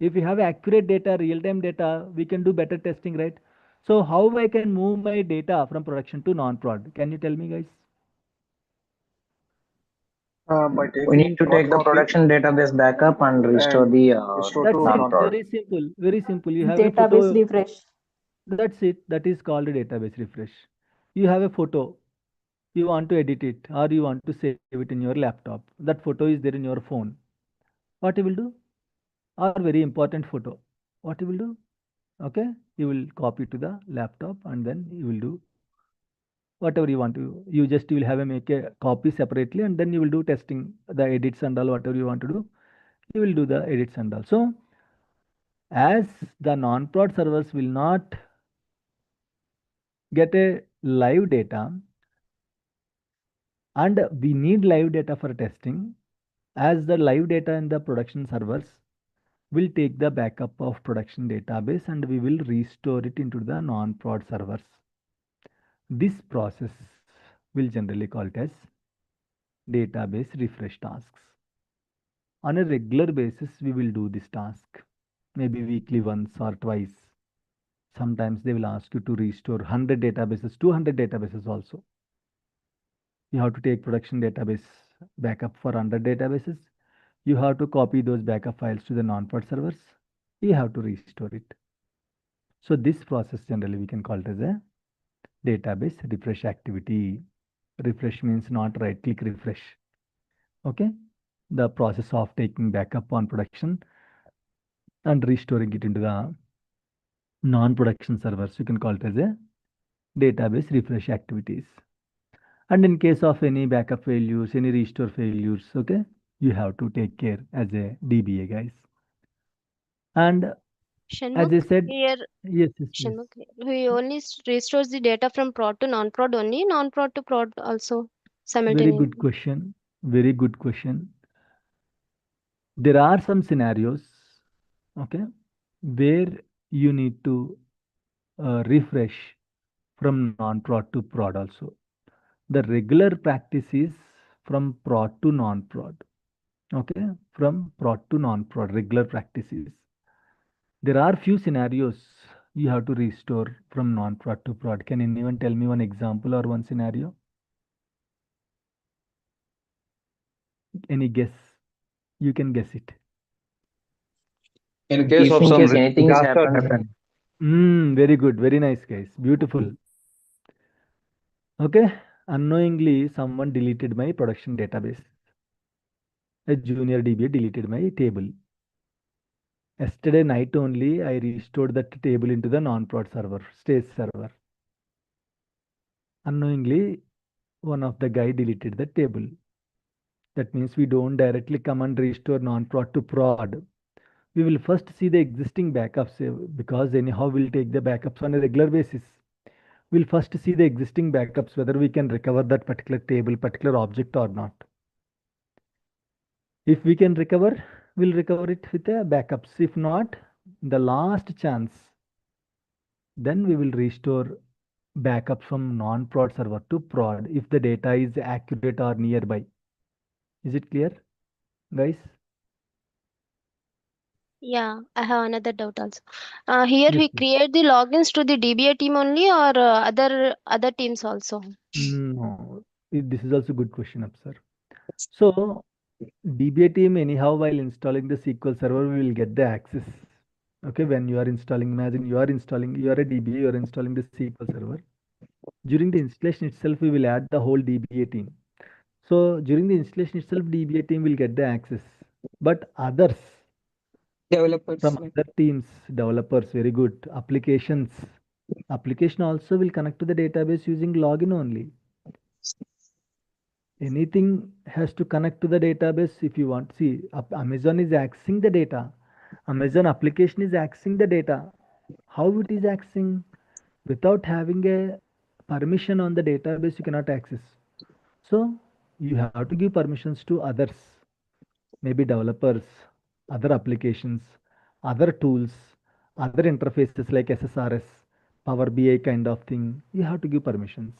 If we have accurate data, real-time data, we can do better testing, right? So how I can move my data from production to non-prod? Can you tell me, guys? By We need taking to prod take the copy production database backup and restore and the restore That's to it. non-prod. non-prod. Very simple. Very simple. You have a Database photo. refresh. That's it. That is called a database refresh. You have a photo. You want to edit it or you want to save it in your laptop. That photo is there in your phone. What you will do? Or very important photo. What you will do? Okay. You will copy to the laptop and then you will do whatever you want to. You just will have a make a copy separately and then you will do testing the edits and all whatever you want to do. You will do the edits and all. So as the non-prod servers will not get a live data and we need live data for testing, as the live data in the production servers will take the backup of production database and we will restore it into the non-prod servers. This process will generally called as database refresh tasks. On a regular basis we will do this task, maybe weekly once or twice. Sometimes they will ask you to restore 100 databases, 200 databases also. You have to take production database backup for 100 databases. You have to copy those backup files to the non-prod servers. You have to restore it. So this process generally we can call it as a database refresh activity. Refresh means not right click refresh. Okay. The process of taking backup on production and restoring it into the non-production servers. You can call it as a database refresh activities. And in case of any backup failures, any restore failures, okay, you have to take care as a DBA, guys. And as Shanmugh, I said, here, yes. Shanmugh, he only restores the data from prod to non-prod only, non-prod to prod also Very good simultaneously. question. Very good question. There are some scenarios, okay, where you need to refresh from non-prod to prod also. The regular practice is from prod to non-prod. Okay, from prod to non-prod, regular practices. There are few scenarios you have to restore from non-prod to prod. Can anyone tell me one example or one scenario? Any guess? You can guess it. In case of some anything has disaster happened, happened. Very good. Very nice, guys. Beautiful. Okay. Unknowingly, someone deleted my production database. A junior DBA deleted my table. Yesterday night only, I restored that table into the non-prod server, stage server. Unknowingly, one of the guy deleted the table. That means we don't directly come and restore non-prod to prod. We will first see the existing backups because anyhow we'll take the backups on a regular basis. We'll first see the existing backups whether we can recover that particular table, particular object or not. If we can recover, we'll recover it with the backups. If not, the last chance, then we will restore backups from non-prod server to prod if the data is accurate or nearby. Is it clear, guys? Yeah, I have another doubt also. Here Yes, we please. create the logins to the DBA team only or other teams also. No, this is also good question, up, sir. So DBA team anyhow while installing the SQL server we will get the access. Okay, when you are installing, imagine you are a DBA, you are installing the SQL server. During the installation itself, we will add the whole DBA team. So during the installation itself, DBA team will get the access. But others Developers. from other teams, developers, very good. Application also will connect to the database using login only. Anything has to connect to the database if you want. See, Amazon is accessing the data. Amazon application is accessing the data. How it is accessing? Without having a permission on the database, you cannot access. So you have to give permissions to others. maybe developers, other applications, other tools, other interfaces like SSRS, Power BI kind of thing, you have to give permissions.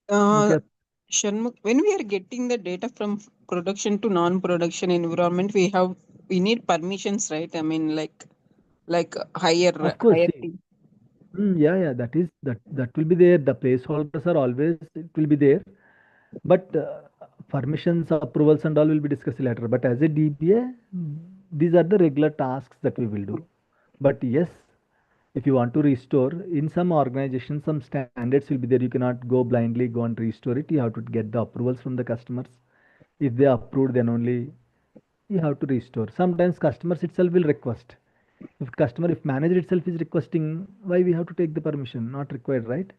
Uh, Okay. Shanmugh, when we are getting the data from production to non-production environment, we need permissions, right? I mean, like Of course, higher see, team. yeah, that will be there. The placeholders are always, it will be there. But permissions, approvals, and all will be discussed later. But as a DBA, these are the regular tasks that we will do. But yes, if you want to restore, in some organizations, some standards will be there. You cannot go blindly go and restore it. You have to get the approvals from the customers. If they approved, then only you have to restore. Sometimes customers itself will request. If manager itself is requesting, why we have to take the permission? Not required, right?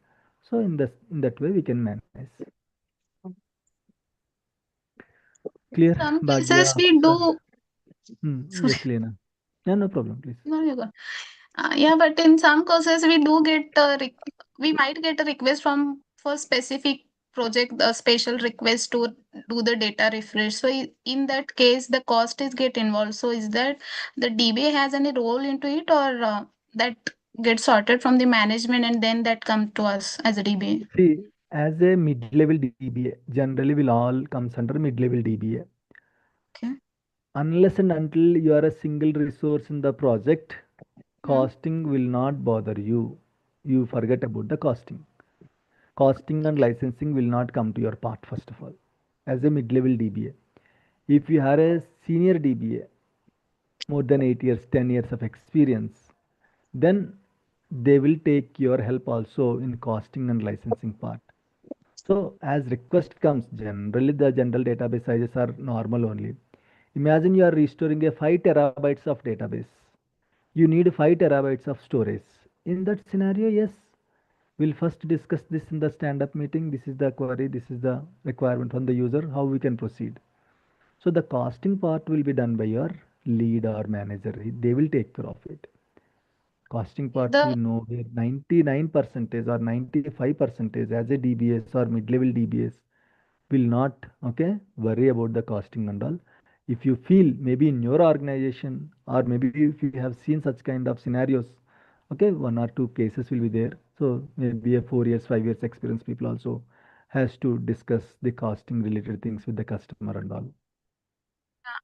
So in that way we can manage. Clear, Some Bhagya? cases we do. Sorry, Yes, Lena. Yeah, no problem, please. no, you go. Yeah, but in some courses we do get we might get a request from for specific project, a special request to do the data refresh. So in that case, the cost is get involved. So is that the DBA has any role into it, or that gets sorted from the management and then that come to us as a DBA? See, as a mid-level DBA, generally will all comes under mid-level DBA. Okay. Unless and until you are a single resource in the project, Hmm. costing will not bother you. You forget about the costing. Costing and licensing will not come to your part, first of all, as a mid-level DBA. If you are a senior DBA, more than 8 years, 10 years of experience, then they will take your help also in costing and licensing part. So as request comes, generally the general database sizes are normal only. Imagine you are restoring a 5 terabytes of database. You need 5 terabytes of storage. In that scenario, yes, we'll first discuss this in the stand-up meeting. This is the query, this is the requirement from the user, how we can proceed. So the costing part will be done by your lead or manager. They will take care of it. Costing part, The you know, where 99 percentage or 95 percentage as a DBS or mid-level DBS will not, okay, worry about the costing and all. If you feel maybe in your organization or maybe if you have seen such kind of scenarios, okay, one or two cases will be there. So maybe a 4 years, 5 years experience people also has to discuss the costing related things with the customer and all.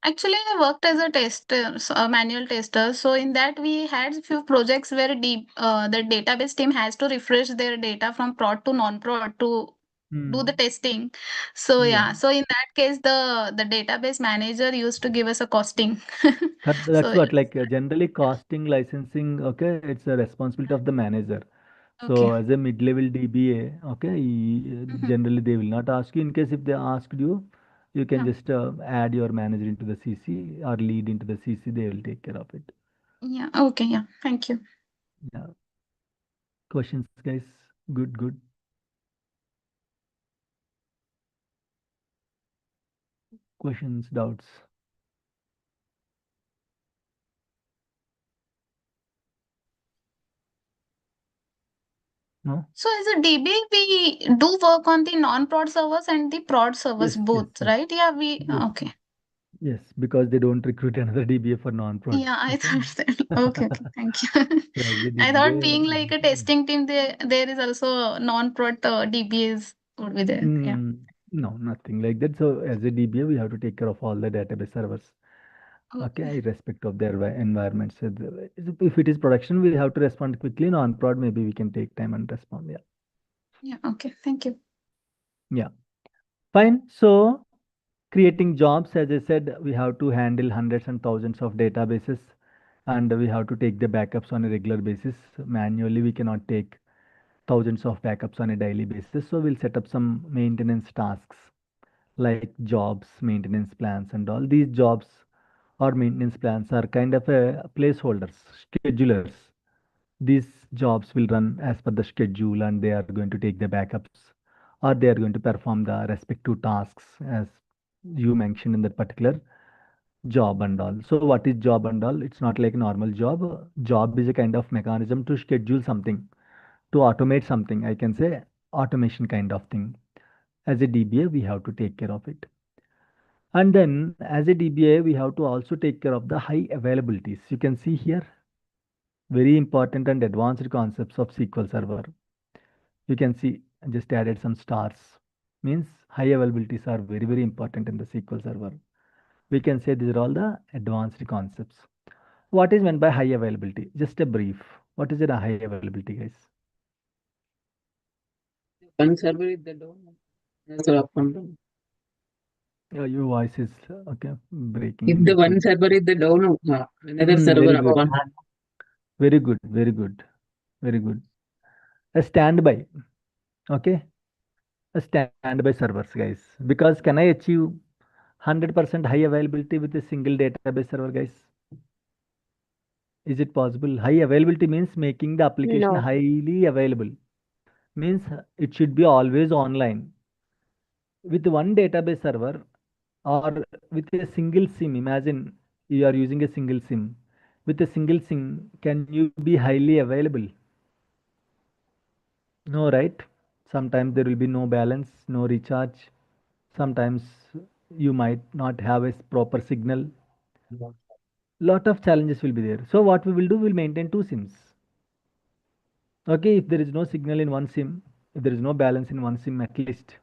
Actually, I worked as a tester, so a manual tester. So in that, we had few projects where the database team has to refresh their data from prod to non-prod to do the Hmm. testing. So Yeah. yeah, so in that case, the database manager used to give us a costing. That's So what, like generally costing, licensing, okay, it's a responsibility of the manager. okay. So as a mid-level DBA, okay, Mhm. generally they will not ask you. In case if they asked you, you can Yeah, just add your manager into the CC or lead into the CC. They will take care of it. yeah, okay, yeah. Thank you. Yeah. Questions, guys? Good, good. Questions, doubts? No? So as a DB, we do work on the non-prod servers and the prod servers Yes, yes, both, yes. right? Yeah, we Yes, yes. okay. Yes, because they don't recruit another DBA for non-prod. Yeah, I Okay. thought that. Okay, okay, thank you. So as a I thought DBA, being like a testing team, there is also non-prod DBAs would be there. Yeah. no, nothing like that. So as a DBA, we have to take care of all the database servers. Okay. Okay, irrespective of their environment. So if it is production, we have to respond quickly. Non-prod, maybe we can take time and respond. Yeah. Yeah. Okay. Thank you. Yeah. Fine. So creating jobs, as I said, we have to handle hundreds and thousands of databases and we have to take the backups on a regular basis. Manually, we cannot take thousands of backups on a daily basis. So we'll set up some maintenance tasks like jobs, maintenance plans, and all. These jobs or maintenance plans are kind of a placeholders, schedulers. These jobs will run as per the schedule and they are going to take the backups or they are going to perform the respective tasks as you mentioned in that particular job and all. So what is job and all? It's not like normal job. Job is a kind of mechanism to schedule something, to automate something. I can say automation kind of thing. As a DBA, we have to take care of it. And then as a DBA, we have to also take care of the high availabilities. You can see here, very important and advanced concepts of SQL Server. You can see I just added some stars. Means high availabilities are very, very important in the SQL Server. We can say these are all the advanced concepts. What is meant by high availability? Just a brief. What is it a high availability, guys? One server is the down, another up and down. Your voice is okay, breaking. If the one server is the down, another server Very up good. and Very good. Very good. Very good. A standby. Okay. A standby servers, guys. Because can I achieve 100% high availability with a single database server, guys? Is it possible? High availability means making the application No. highly available. Means it should be always online. With one database server or with a single SIM, imagine you are using a single SIM. With a single SIM, can you be highly available? No, right? Sometimes there will be no balance, no recharge. Sometimes you might not have a proper signal. Lot of challenges will be there. So what we will do, we'll maintain two SIMs. Okay, if there is no signal in one SIM, if there is no balance in one SIM, at least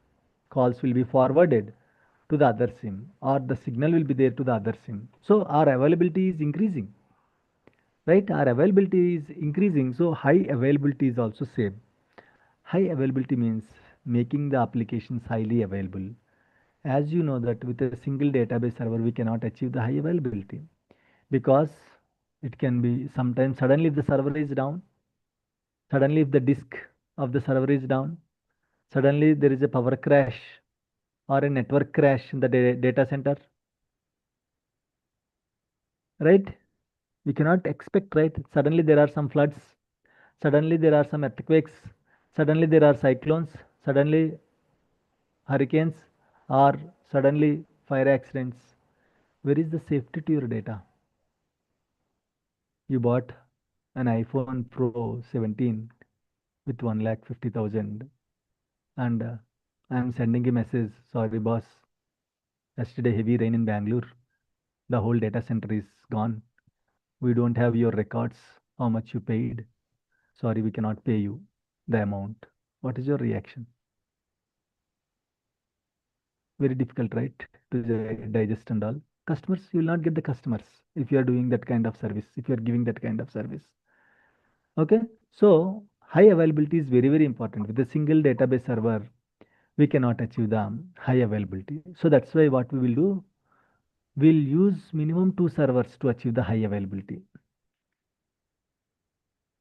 calls will be forwarded to the other SIM or the signal will be there to the other SIM. So our availability is increasing, right? Our availability is increasing. So high availability is also same. High availability means making the applications highly available. As you know that with a single database server, we cannot achieve the high availability because it can be sometimes suddenly if the server is down, suddenly if the disk of the server is down, suddenly there is a power crash or a network crash in the data center, right? We cannot expect, right? Suddenly there are some floods, suddenly there are some earthquakes, suddenly there are cyclones, suddenly hurricanes, or suddenly fire accidents. Where is the safety to your data? You bought an iPhone Pro 17 with 1,50,000 and I'm sending a message, sorry boss, yesterday heavy rain in Bangalore, the whole data center is gone. We don't have your records, how much you paid. Sorry, we cannot pay you the amount. What is your reaction? Very difficult, right? To digest and all. Customers, you will not get the customers if you are doing that kind of service, if you are giving that kind of service. Okay, so high availability is very, very important. With a single database server, we cannot achieve the high availability. So that's why what we will do, we'll use minimum 2 servers to achieve the high availability.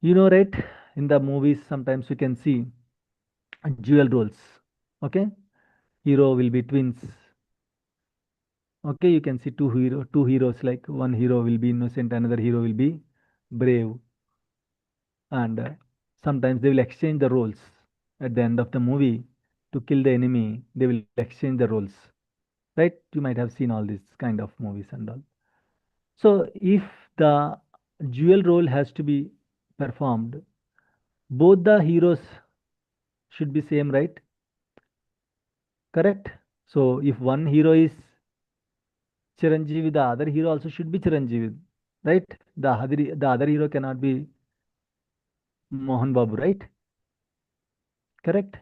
You know, right? In the movies, sometimes we can see dual roles. Okay, hero will be twins. Okay, you can see two heroes, like one hero will be innocent, another hero will be brave, and sometimes they will exchange the roles at the end of the movie to kill the enemy. They will exchange the roles, right? You might have seen all these kind of movies and all. So if the dual role has to be performed, both the heroes should be same, right? Correct. So if one hero is Chiranjeevi, the other hero also should be Chiranjeevi, right? The other hero cannot be Mohan Babu, right? Correct.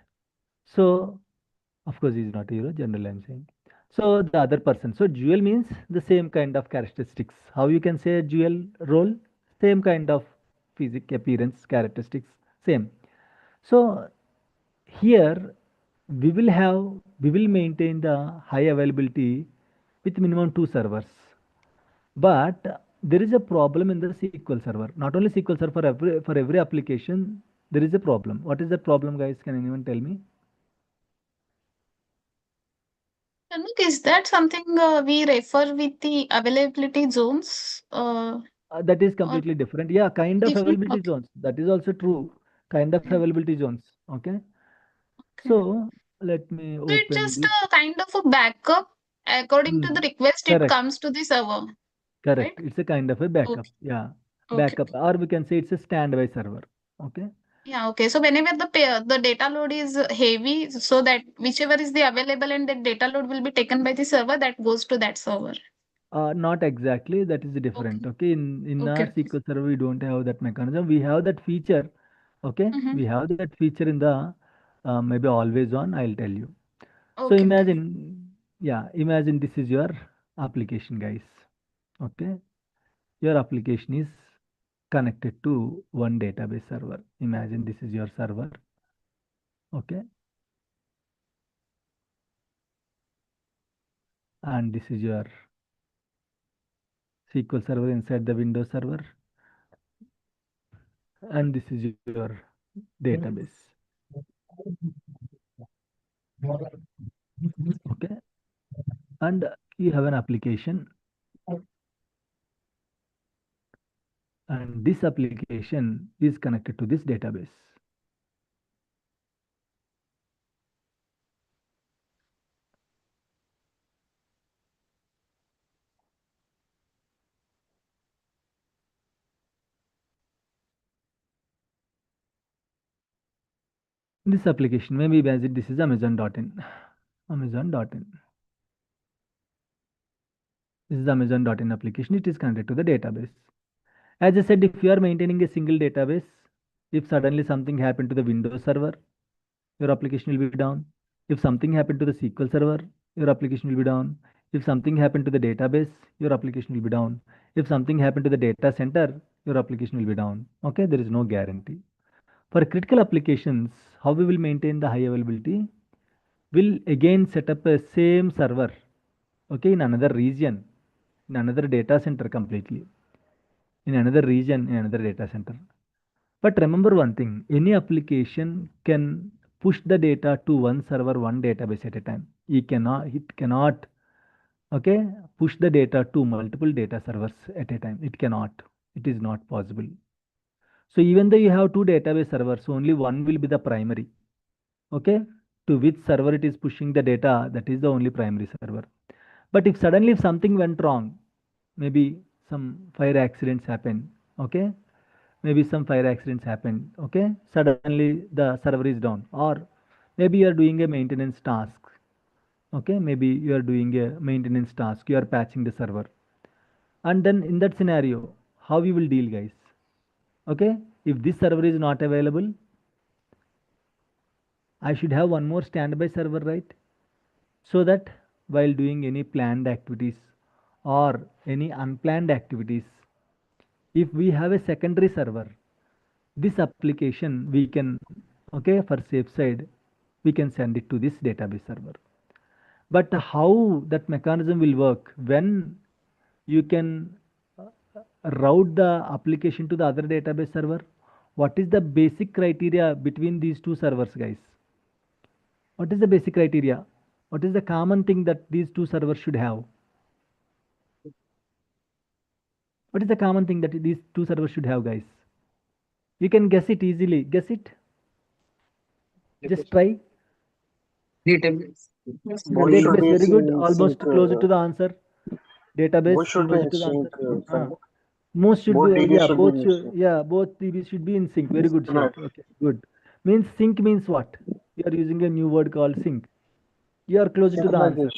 So of course he is not a hero, generally I'm saying. So the other person. So dual means the same kind of characteristics. How you can say a dual role? Same kind of physic appearance characteristics, same. So here we will maintain the high availability with minimum 2 servers. But there is a problem in the SQL Server. Not only SQL Server, for every application, there is a problem. What is that problem, guys? Can anyone tell me? Look, is that something we refer with the availability zones? That is Or completely different. Yeah, kind of different? availability Okay. zones. That is also true. Kind of Mm, availability zones. Okay. okay. So let me So it's open just this. a kind of a backup. According to the Mm, request, it correct. comes to the server, right? Correct. It's a kind of a backup. Okay. Yeah. Okay. Backup. Or we can say it's a standby server. Okay. Yeah, okay. So whenever the data load is heavy, so that whichever is the available and the data load will be taken by the server, that goes to that server. Not exactly. That is different. Okay. In our Okay. SQL Server, we don't have that mechanism. We have that feature. Okay. Mm-hmm. We have that feature in the maybe always on. I'll tell you. So Okay. imagine, yeah, imagine this is your application, guys. Okay. Your application is connected to one database server. Imagine this is your server. Okay. And this is your SQL Server inside the Windows server. And this is your database. Okay. And you have an application, and this application is connected to this database. This application, maybe imagine this is Amazon.in. Amazon.in. This is Amazon.in application. It is connected to the database. As I said, if you are maintaining a single database, if suddenly something happened to the Windows server, your application will be down. If something happened to the SQL server, your application will be down. If something happened to the database, your application will be down. If something happened to the data center, your application will be down. Okay, there is no guarantee. For critical applications, how we will maintain the high availability? We'll again set up a same server, okay, in another region, in another data center completely, in another region, in another data center. But remember one thing, any application can push the data to one server, one database at a time. It cannot, okay, push the data to multiple data servers at a time. It cannot. It is not possible. So even though you have two database servers, only one will be the primary. Okay, to which server it is pushing the data, that is the only primary server. But if something went wrong, maybe some fire accidents happen, okay, maybe some fire accidents happen, okay, suddenly the server is down, or maybe you are doing a maintenance task, okay, maybe you are doing a maintenance task, you are patching the server, and then in that scenario, how you will deal, guys? Okay, if this server is not available, I should have one more standby server, right? So that while doing any planned activities or any unplanned activities, if we have a secondary server, this application we can, okay, for safe side, we can send it to this database server. But how that mechanism will work when you can route the application to the other database server? What is the basic criteria between these two servers, guys? What is the basic criteria? What is the common thing that these two servers should have? What is the common thing that these two servers should have, guys? You can guess it easily. Guess it. Just try. Database. Both should Database, be very good. in Almost sync. closer to the answer. Database, Both should be closer in to the answer. sync. Sanjay. Most should be, Both DBs yeah, should be in sync. both DBs should be in sync. Very good Right. shout. Okay, good. Means sync means what? You are using a new word called sync. You are closer to the answer.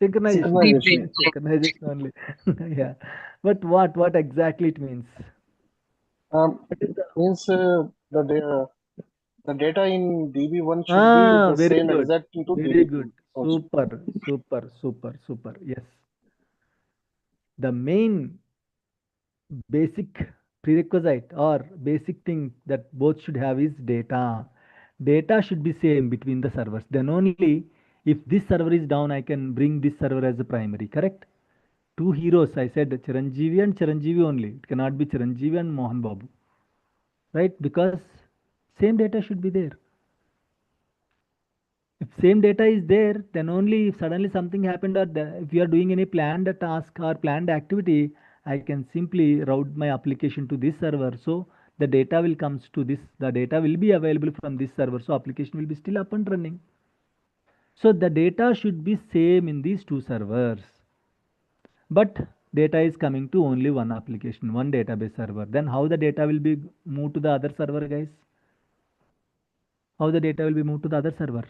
Synchronization. Synchronization. It Synchronization. means synchronization only. Yeah. But what exactly it means? What is the Means the data in DB1 should be the very same good. exact into Very DB2 good. also. Super. Yes. The main basic prerequisite or basic thing that both should have is data. Data should be same between the servers. Then only if this server is down, I can bring this server as a primary, correct? Two heroes, I said Chiranjeevi and Chiranjeevi only. It cannot be Chiranjeevi and Mohan Babu, right? Because same data should be there. If same data is there, then only if suddenly something happened, or if you are doing any planned task or planned activity, I can simply route my application to this server. So the data will comes to this, the data will be available from this server. So application will be still up and running. So the data should be same in these two servers. But data is coming to only one application, one database server. Then how the data will be moved to the other server, guys? how the data will be moved to the other server?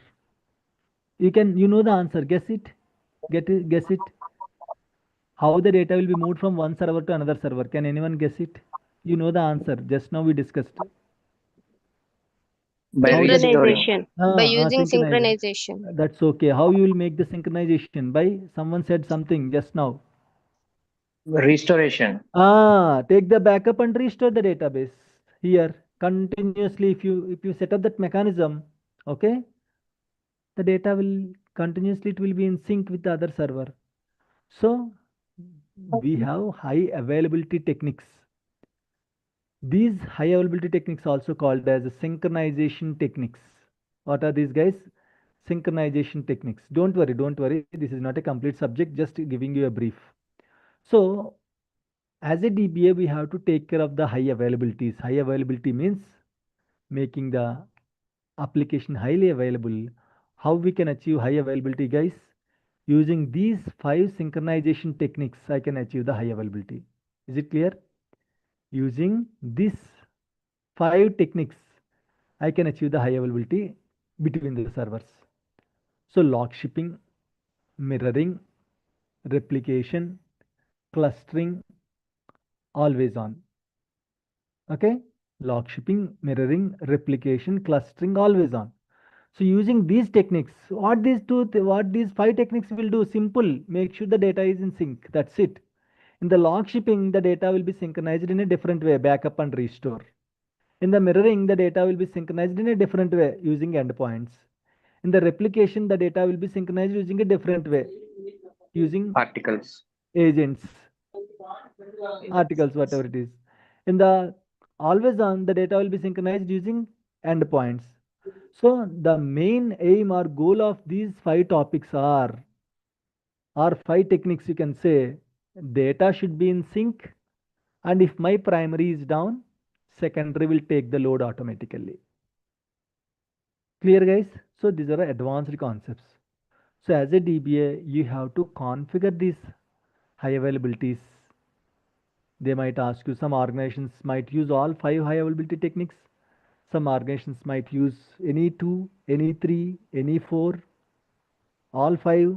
You know the answer. Guess it. Guess it. How the data will be moved from one server to another server? Can anyone guess it? You know the answer. Just now we discussed. By restoring. Synchronization. By using Synchronize. synchronization. That's okay. How you will make the synchronization? By someone said something just now. Restoration. Take the backup and restore the database here continuously. If you set up that mechanism, okay, the data will continuously, it will be in sync with the other server. So we have high availability techniques. These high availability techniques also called as synchronization techniques. What are these guys? Synchronization techniques. Don't worry. This is not a complete subject, just giving you a brief. So as a DBA, we have to take care of the high availabilities. High availability means making the application highly available. How we can achieve high availability, guys? Using these 5 synchronization techniques, I can achieve the high availability. Is it clear? Using these 5 techniques, I can achieve the high availability between the servers. So lock shipping, mirroring, replication, clustering, always on. Okay, lock shipping, mirroring, replication, clustering, always on. So using these techniques, what these 5 techniques will do? Simple. Make sure the data is in sync. That's it. In the log shipping, the data will be synchronized in a different way, backup and restore. In the mirroring, the data will be synchronized in a different way using endpoints. In the replication, the data will be synchronized using a different way using Articles. agents, articles, whatever it is. In the always on, the data will be synchronized using endpoints. So the main aim or goal of these 5 topics are, or 5 techniques, you can say, data should be in sync, and if my primary is down, secondary will take the load automatically. Clear, guys? So these are advanced concepts. So as a DBA, you have to configure these high availabilities. They might ask you, some organizations might use all 5 high availability techniques. Some organizations might use any 2, any 3, any 4, all 5.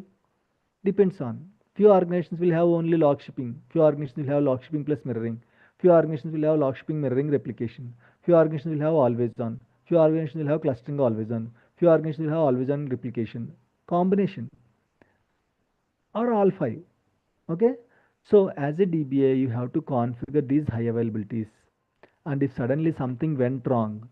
Depends on. Few organizations will have only log shipping. Few organizations will have log shipping plus mirroring. Few organizations will have log shipping, mirroring, replication. Few organizations will have always on. Few organizations will have clustering, always on. Few organizations will have always on, replication. Combination or all 5. Okay. So as a DBA, you have to configure these high availabilities. And if suddenly something went wrong,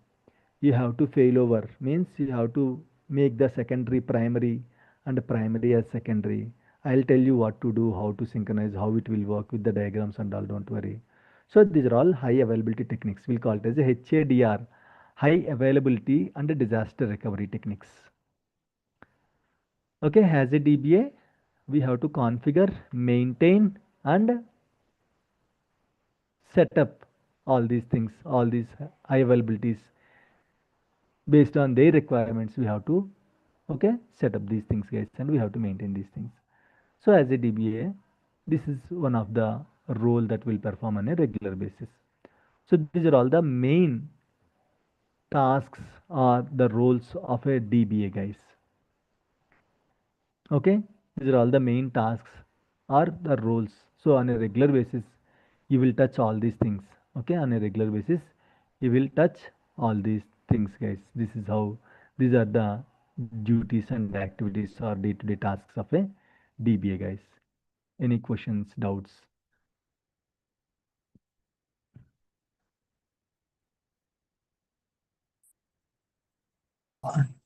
you have to fail over. Means you have to make the secondary primary and primary as secondary. I'll tell you what to do, how to synchronize, how it will work with the diagrams and all. Don't worry. So these are all high availability techniques. We'll call it as a HADR, high availability and disaster recovery techniques. Okay, as a DBA, we have to configure, maintain, and set up all these things, all these high availabilities. Based on their requirements, we have to, okay, set up these things, guys, and we have to maintain these things. So as a DBA, this is one of the role that will perform on a regular basis. So these are all the main tasks or the roles of a DBA, guys. Okay, these are all the main tasks or the roles. So on a regular basis, you will touch all these things. Okay, on a regular basis, you will touch all these things, guys. This is how, these are the duties and activities or day-to-day tasks of a DBA, guys. Any questions, doubts?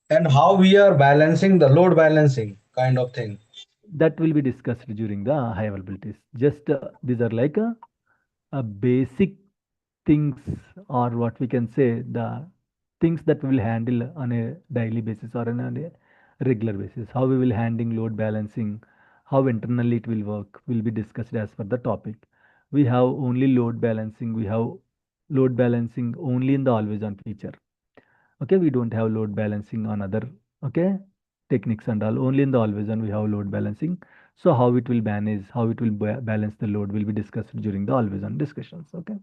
And how we are balancing the load balancing kind of thing. That will be discussed during the high availabilities. Just these are like a basic things, or what we can say, the things that we will handle on a daily basis or on a regular basis. How we will handle load balancing, how internally it will work, will be discussed as per the topic. We have only load balancing. We have load balancing only in the always on feature. Okay, we don't have load balancing on other, okay, techniques and all. Only in the always on we have load balancing. So how it will manage, how it will balance the load will be discussed during the always on discussions. Okay.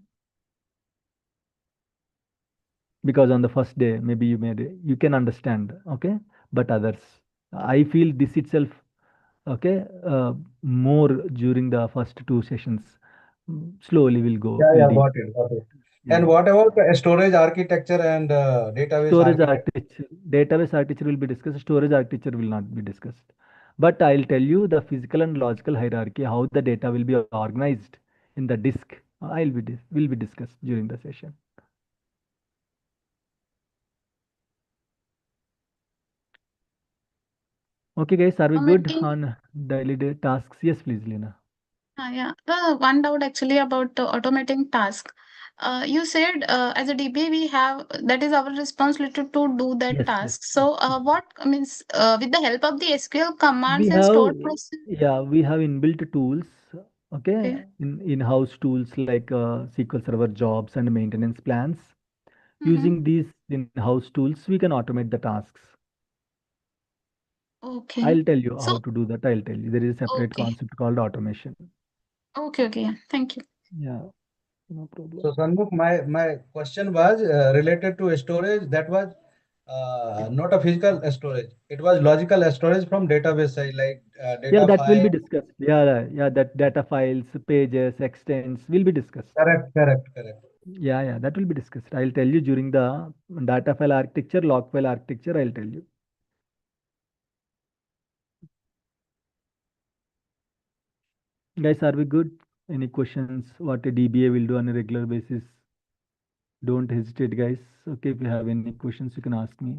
because on the first day maybe you can understand, okay, but others, I feel this itself, okay, more during the first two sessions. Slowly we'll go, Yeah, we'll yeah, deep. got it, got it. Yeah, And yeah. what about storage architecture and database Storage architecture? architecture, database architecture will be discussed. Storage architecture will not be discussed. But I'll tell you the physical and logical hierarchy, how the data will be organized in the disk. Will be discussed during the session. Okay, guys, are we good Automating, on daily day tasks? Yes, please, Lina. yeah. One doubt actually about automating task. You said as a DBA we have that is our responsibility to do that Yes, yes, task. yes, So yes. what means with the help of the SQL We commands and have, stored process. yeah, we have inbuilt tools, okay, Okay. in-house tools like SQL Server jobs and maintenance plans. Mm-hmm. Using these in-house tools, we can automate the tasks. Okay. I'll tell you So how to do that. I'll tell you. There is a separate okay. concept called automation. Okay. Yeah. Thank you. Yeah, no problem. So, Sanmukh, my question was related to storage. That was not a physical storage. It was logical storage from database side, like Yeah, data that will be file. discussed. Yeah, that data files, pages, extents will be discussed. Correct, correct, correct. Yeah, that will be discussed. I'll tell you during the data file architecture, log file architecture, I'll tell you. Guys, are we good? Any questions? What a DBA will do on a regular basis? Don't hesitate, guys. Okay, if you have any questions, you can ask me.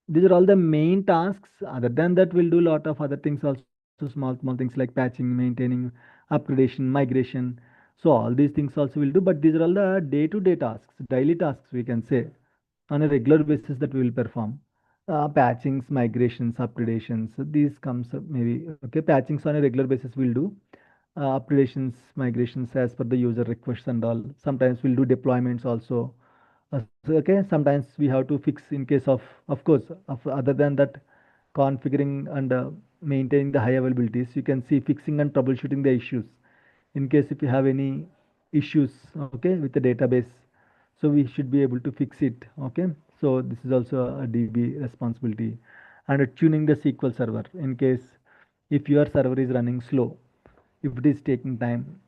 These are all the main tasks. Other than that, we'll do a lot of other things also, small things like patching, maintaining, upgradation, migration. So all these things also we'll do, but these are all the day-to-day tasks, daily tasks we can say, on a regular basis that we will perform. Patchings, migrations, upgradations. So these comes up maybe, okay, patchings on a regular basis we'll do. Upgradations, migrations as per the user requests and all. Sometimes we'll do deployments also. Okay, sometimes we have to fix in case of course, other than that, configuring and maintaining the high availabilities, you can see fixing and troubleshooting the issues. In case if you have any issues, okay, with the database, so we should be able to fix it. Okay, so this is also a DB responsibility. And tuning the SQL server in case if your server is running slow, if it is taking time,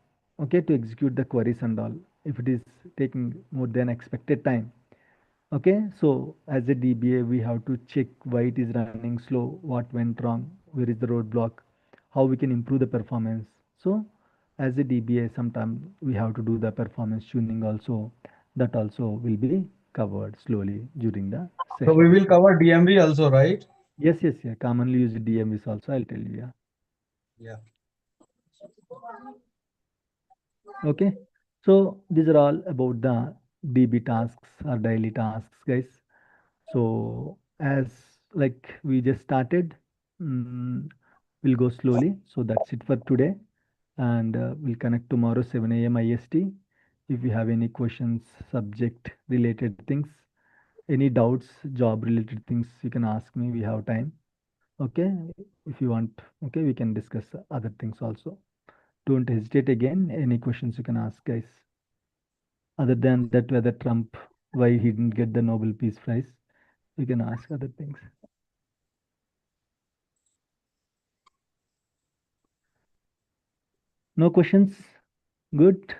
okay, to execute the queries and all, if it is taking more than expected time, okay, so as a DBA we have to check why it is running slow, what went wrong, where is the roadblock, how we can improve the performance. So as a DBA sometimes we have to do the performance tuning also. That also will be covered slowly during the So we session. will cover DMV also, right? Yes, yeah, commonly used DMVs also, I'll tell you. Yeah. Yeah. Okay, so these are all about the DB tasks or daily tasks, guys. So as like we just started, mm, we'll go slowly. So that's it for today, and we'll connect tomorrow 7 a.m. IST. If you have any questions, subject related things, any doubts, job related things, you can ask me. We have time. Okay, if you want, okay, we can discuss other things also. Don't hesitate again. Any questions you can ask, guys. Other than that, whether Trump, why he didn't get the Nobel Peace Prize, you can ask other things. No questions? Good.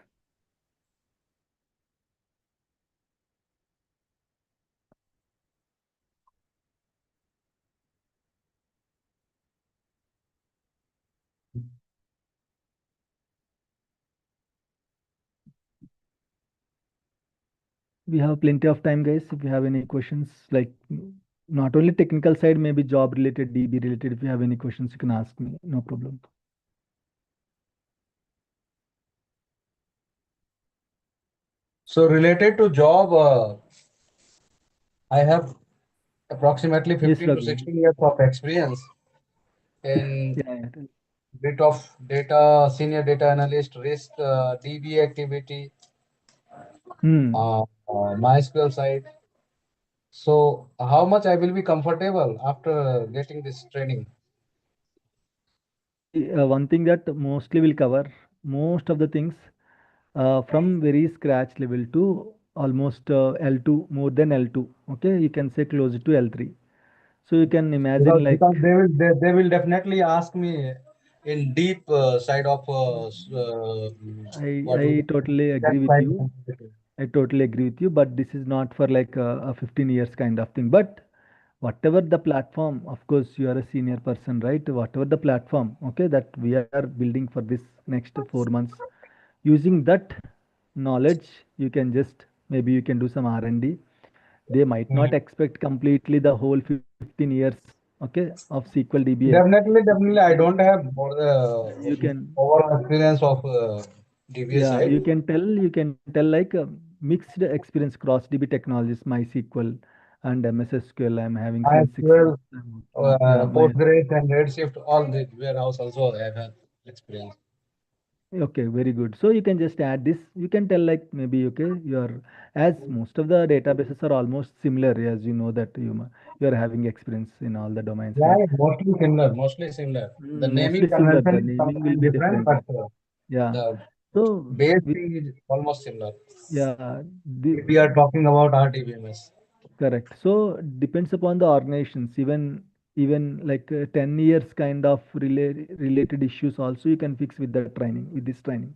We have plenty of time, guys. If you have any questions, like not only technical side, maybe job related, DB related, if you have any questions, you can ask me. No problem. So related to job, I have approximately Yes, 15 to Raghu. 16 years of experience in Yeah. bit of data, senior data analyst, risk, DBA activity, Hmm. MySQL side. So how much I will be comfortable after getting this training? See, one thing that mostly will cover most of the things from very scratch level to almost L2, more than L2. Okay, you can say closer to L3. So you can imagine like Because they will definitely ask me in deep side of what we I totally agree that with side. you. I totally agree with you, but this is not for like a 15 years kind of thing. But whatever the platform, of course, you are a senior person, right? Whatever the platform, okay, that we are building for this next 4 months, using that knowledge, you can just maybe you can do some R&D. They might not expect completely the whole 15 years, okay, of SQL DBA. Definitely, I don't have more You can overall experience of DBA Yeah, side. you can tell like mixed experience cross DB technologies, MySQL and MS SQL. I'm having since 6 months. MySQL, I'm working. Yeah, my Postgres, and Redshift, all the warehouse also I have had experience. okay, very good. So you can just add this. You can tell like maybe okay, you're as most of the databases are almost similar, as you know that you are having experience in all the domains, Yeah, right? mostly similar, mostly similar. The naming Mostly similar. convention The is naming will something be different, different. but Yeah. the So base with thing is almost similar. yeah, If we are talking about RDBMS. correct. So depends upon the organizations. Even like 10 years kind of related issues also you can fix with the training with this training.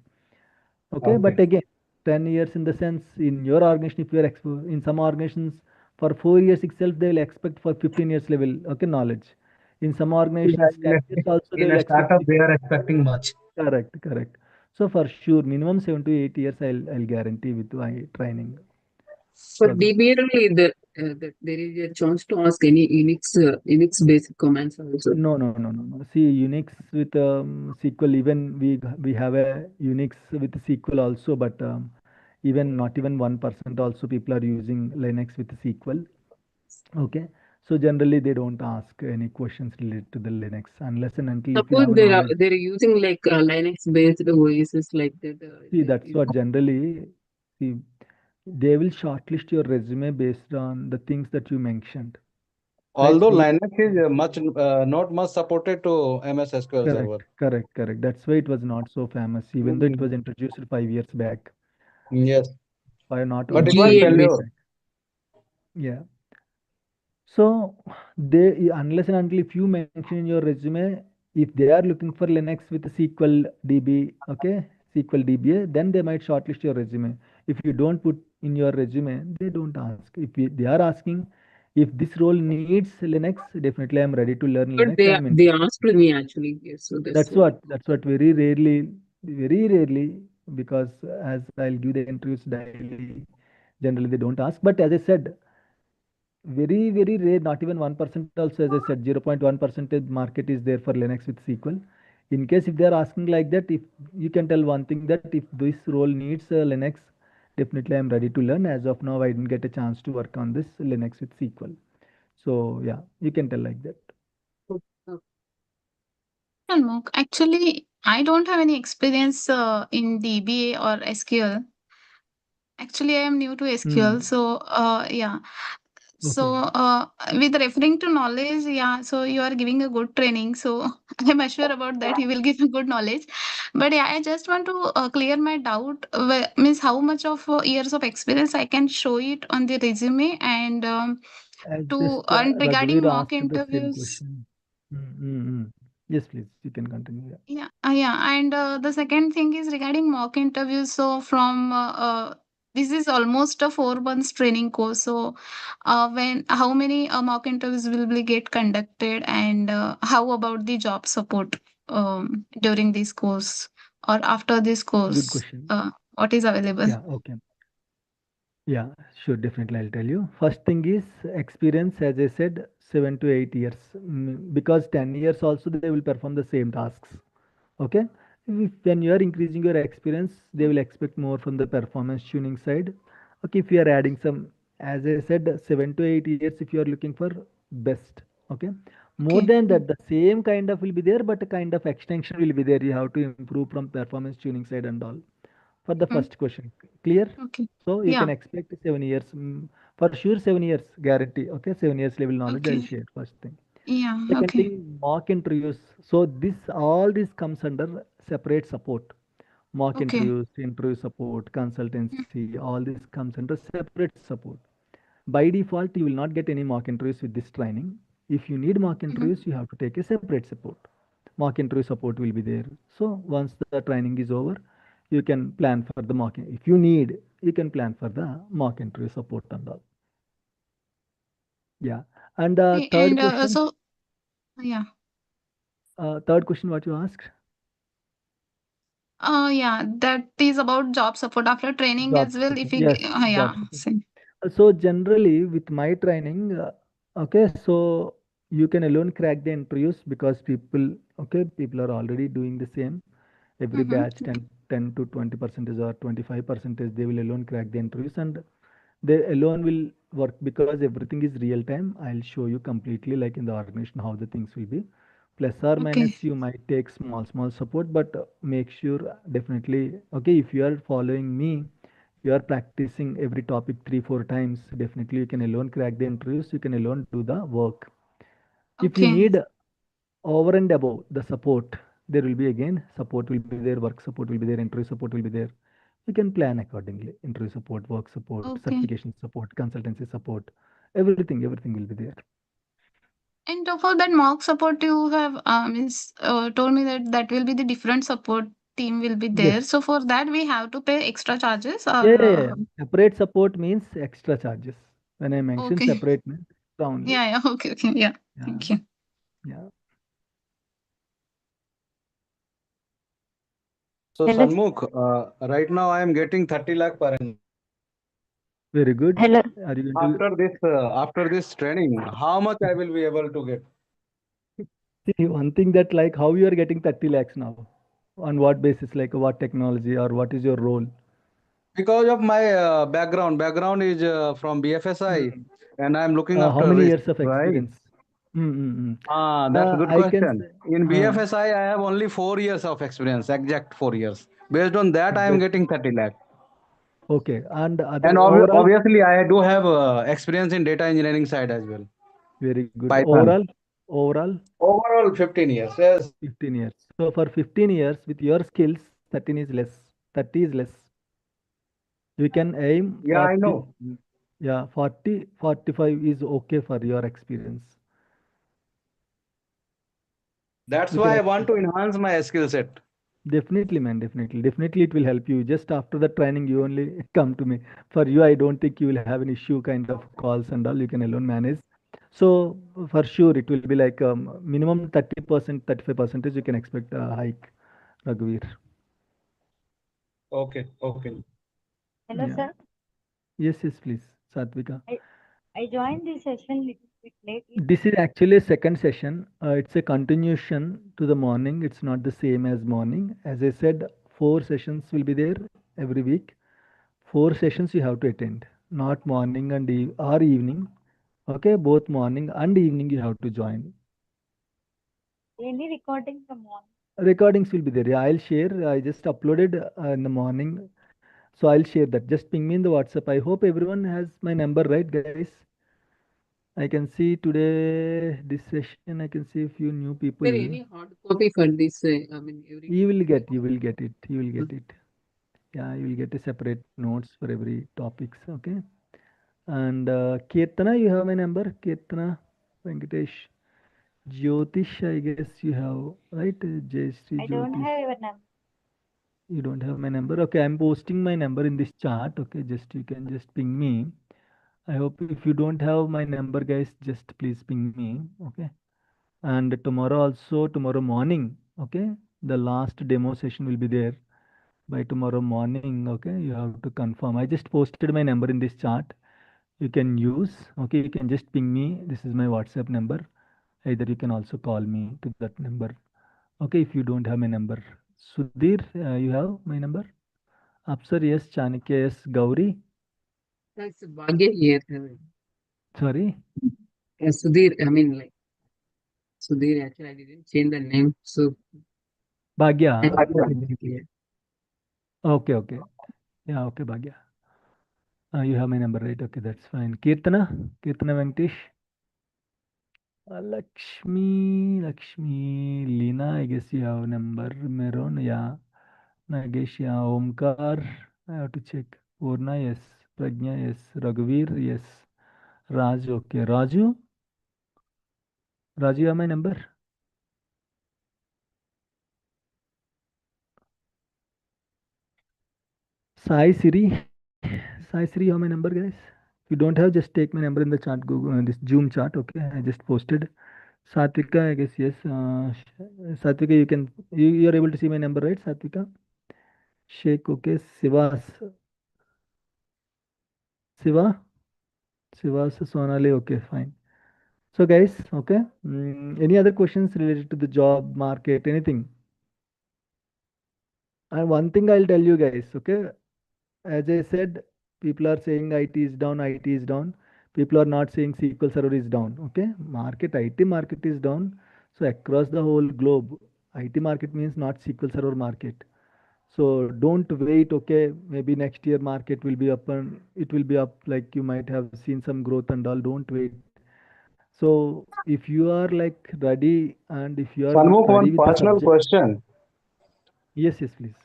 Okay, but Okay. again, 10 years in the sense in your organization, if you are in some organizations for 4 years itself they will expect for 15 years level okay knowledge. In some Yeah, organizations 10 years also they in will a expect startup, they are expecting much. correct. So for sure minimum 7 to 8 years I'll guarantee with my training For for this. DBA only, there is a chance to ask any Unix basic commands also. No. See, Unix with SQL, even we have a Unix with SQL also, but even not even 1% also people are using Linux with SQL. Okay, so generally they don't ask any questions related to the Linux unless and until if you Suppose have a knowledge. they're using like Linux based OSs like that. See, that's what generally see they will shortlist your resume based on the things that you mentioned, right? Although Linux is much not much supported to MS SQL Server. Correct. That's why it was not so famous, even though it was Mm, introduced 5 years back. yes, Why not but almost it was 5 years GUI failure. back? Yeah. So they unless and until if you mention in your resume, if they are looking for Linux with SQL DB, okay, SQL DBA, then they might shortlist your resume. If you don't put in your resume, they don't ask. They are asking if this role needs Linux, definitely I'm ready to learn but Linux and I'm they interested. asked me actually. Yes, so That's what very rarely, because as I'll give the interviews daily, generally they don't ask. But as I said, very rare, not even 1% also, as I said, 0.1% market is there for Linux with SQL. In case if they are asking like that, if you can tell one thing that if this role needs Linux, definitely I'm ready to learn. As of now, I didn't get a chance to work on this Linux with SQL. So yeah, you can tell like that. Almog, actually, I don't have any experience in DBA or SQL. Actually, I am new to SQL. Hmm. So, yeah. So, Okay. with referring to knowledge, yeah, so you are giving a good training. So, I'm assured about that you will give a good knowledge. But yeah, I just want to clear my doubt. Means how much of years of experience I can show it on the resume and As to just and regarding Raghuveer mock asked the same interviews. question. Yes, please, you can continue. Yeah. Yeah, and the second thing is regarding mock interviews. So from this is almost a 4 months training course. So when how many mock interviews will be get conducted, and how about the job support during this course or after this Good course? question. What is available? Yeah, okay. Yeah, sure, definitely I'll tell you. First thing is experience, as I said, 7 to 8 years. Because 10 years also they will perform the same tasks. Okay. When you are increasing your experience, they will expect more from the performance tuning side. Okay, if you are adding some, as I said, 7 to 8 years, if you are looking for best. Okay. More Okay. than that, the same kind of will be there, but a kind of extension will be there. You have to improve from performance tuning side and all. For the Mm, first question, clear? okay. So you can Yeah. expect 7 years. For sure, 7 years guarantee. Okay, 7 years level knowledge. I'll Okay. share first thing. Yeah. Second Okay. thing, mock interviews. So this all this comes under separate support. Mock Okay. interviews, interview support, consultancy, all this comes under separate support. By default, you will not get any mock interviews with this training. If you need mock interviews, you have to take a separate support. Mock interview support will be there. So once the training is over, you can plan for the mock. If you need, you can plan for the mock interview support and all. Yeah. And third And question. so, yeah. Third question, what you asked? Yeah, that is about job support after training Job as well. support. If we, Yes, yeah, job support. same. So generally with my training, okay, so you can alone crack the interviews because people, okay, people are already doing the same. Every Mm-hmm. batch 10 to 20 percentage or 25 percentage, they will alone crack the interviews and they alone will work because everything is real time. I'll show you completely like in the organization how the things will be. Plus or Okay. minus, you might take small support, but make sure definitely, okay, if you are following me, you are practicing every topic 3 4 times, definitely you can alone crack the interviews, you can alone do the work. If you Okay. need over and above the support, there will be again support will be there, work support will be there, interview support will be there. You can plan accordingly. Interview support, work support, Okay. certification support, consultancy support, everything will be there. And for that mock support, you have means told me that that will be the different support team will be there. Yes. So for that, we have to pay extra charges or Yeah. Separate support means extra charges. When I mention okay. separate means extra only. Yeah. Okay. Okay. Yeah. Yeah. Thank you. Yeah. So Hello. Sanmukh, right now I am getting 30 lakh per annum. Very good. Hello. Are you going After this training, how much I will be able to get? to see one thing that like how you are getting 30 lakhs now? On what basis? Like what technology or what is your role? Because of my background is from BFSI, Mm. and I'm looking How after many risk, years of right? experience? Mm. That's a good I can question. say, In BFSI, I have only 4 years of experience, exact 4 years. Based on that, I am exact. getting 30 lakh. Okay. And other And overall, obviously, I do have experience in data engineering side as well. very good. Python. Overall, Overall, 15 years. Yes. 15 years. So for 15 years with your skills, 13 is less. 30 is less. You can aim Yeah, I 40. know. Yeah, 40, 45 is okay for your experience. That's You can why I want expect. to enhance my skill set. Definitely, man, definitely. Definitely, it will help you. Just after the training, you only come to me. For you, I don't think you will have an issue kind of calls and all. You can alone manage. So, for sure, it will be like minimum 30%, 35% you can expect a hike, Raghuveer. Okay. Hello, Yeah. sir. Yes, please, Satvika. I joined this session little bit late. This is actually a second session. It's a continuation to the morning. It's not the same as morning. As I said, 4 sessions will be there every week. 4 sessions you have to attend, not morning and or evening. Okay, both morning and evening you have to join. Any recording from one. Recordings will be there. Yeah, I'll share. I just uploaded in the morning, so I'll share that. Just ping me in the WhatsApp. I hope everyone has my number, right, guys? I can see today this session. I can see a few new people. There any hard copy for this? Every You will week. get. You will get it. You will get it. Yeah, you will get a separate notes for every topics. Okay. And Kirtana, you have my number. Kirtana, Venkatesh, Jyotish. I guess you have right. Jayashree I don't Jyotish. have your number. You don't have my number. Okay, I'm posting my number in this chat. Okay, just you can just ping me. I hope if you don't have my number, guys, just please ping me. Okay. And tomorrow also, tomorrow morning. Okay, the last demo session will be there by tomorrow morning. Okay, you have to confirm. I just posted my number in this chat. You can use. Okay, you can just ping me. This is my WhatsApp number. Either you can also call me to that number. Okay, if you don't have my number. Sudhir, you have my number? Apsar, yes. Chanakya, yes. Gauri? That's Bhagya here. Sorry. Sudhir, Sudhir, actually, I didn't change the name. So, Bhagya. yeah. Okay. Yeah, okay, Bhagya. You have my number, right? Okay, that's fine. Kirtana Venkatesh. Lakshmi, Lina, I guess you have number. Meron, yeah. Nagesh, yeah. Omkar, I have to check. Purna, yes. Pragnya, yes. Raghuveer, yes. Raj, okay. Raju, you have my number? Sai Siri, Sai Siri, you have my number, guys? If you don't have, just take my number in the chat, Google, this Zoom chat, okay? I just posted. Satvika, I guess, yes. Satvika, you are able to see my number, right, Satvika? Sheikh, okay. Siva, Sonali, okay, fine. So, guys, okay. Any other questions related to the job market, anything? And one thing I'll tell you guys, okay. As I said, people are saying IT is down, IT is down. People are not saying SQL Server is down. Okay, IT market is down. So across the whole globe, IT market means not SQL Server market. So don't wait. Okay, maybe next year market will be up and it will be up. Like you might have seen some growth and all. Don't wait. So if you are like ready and if you are Sanmukh, ready one with the personal subject, question. yes, please.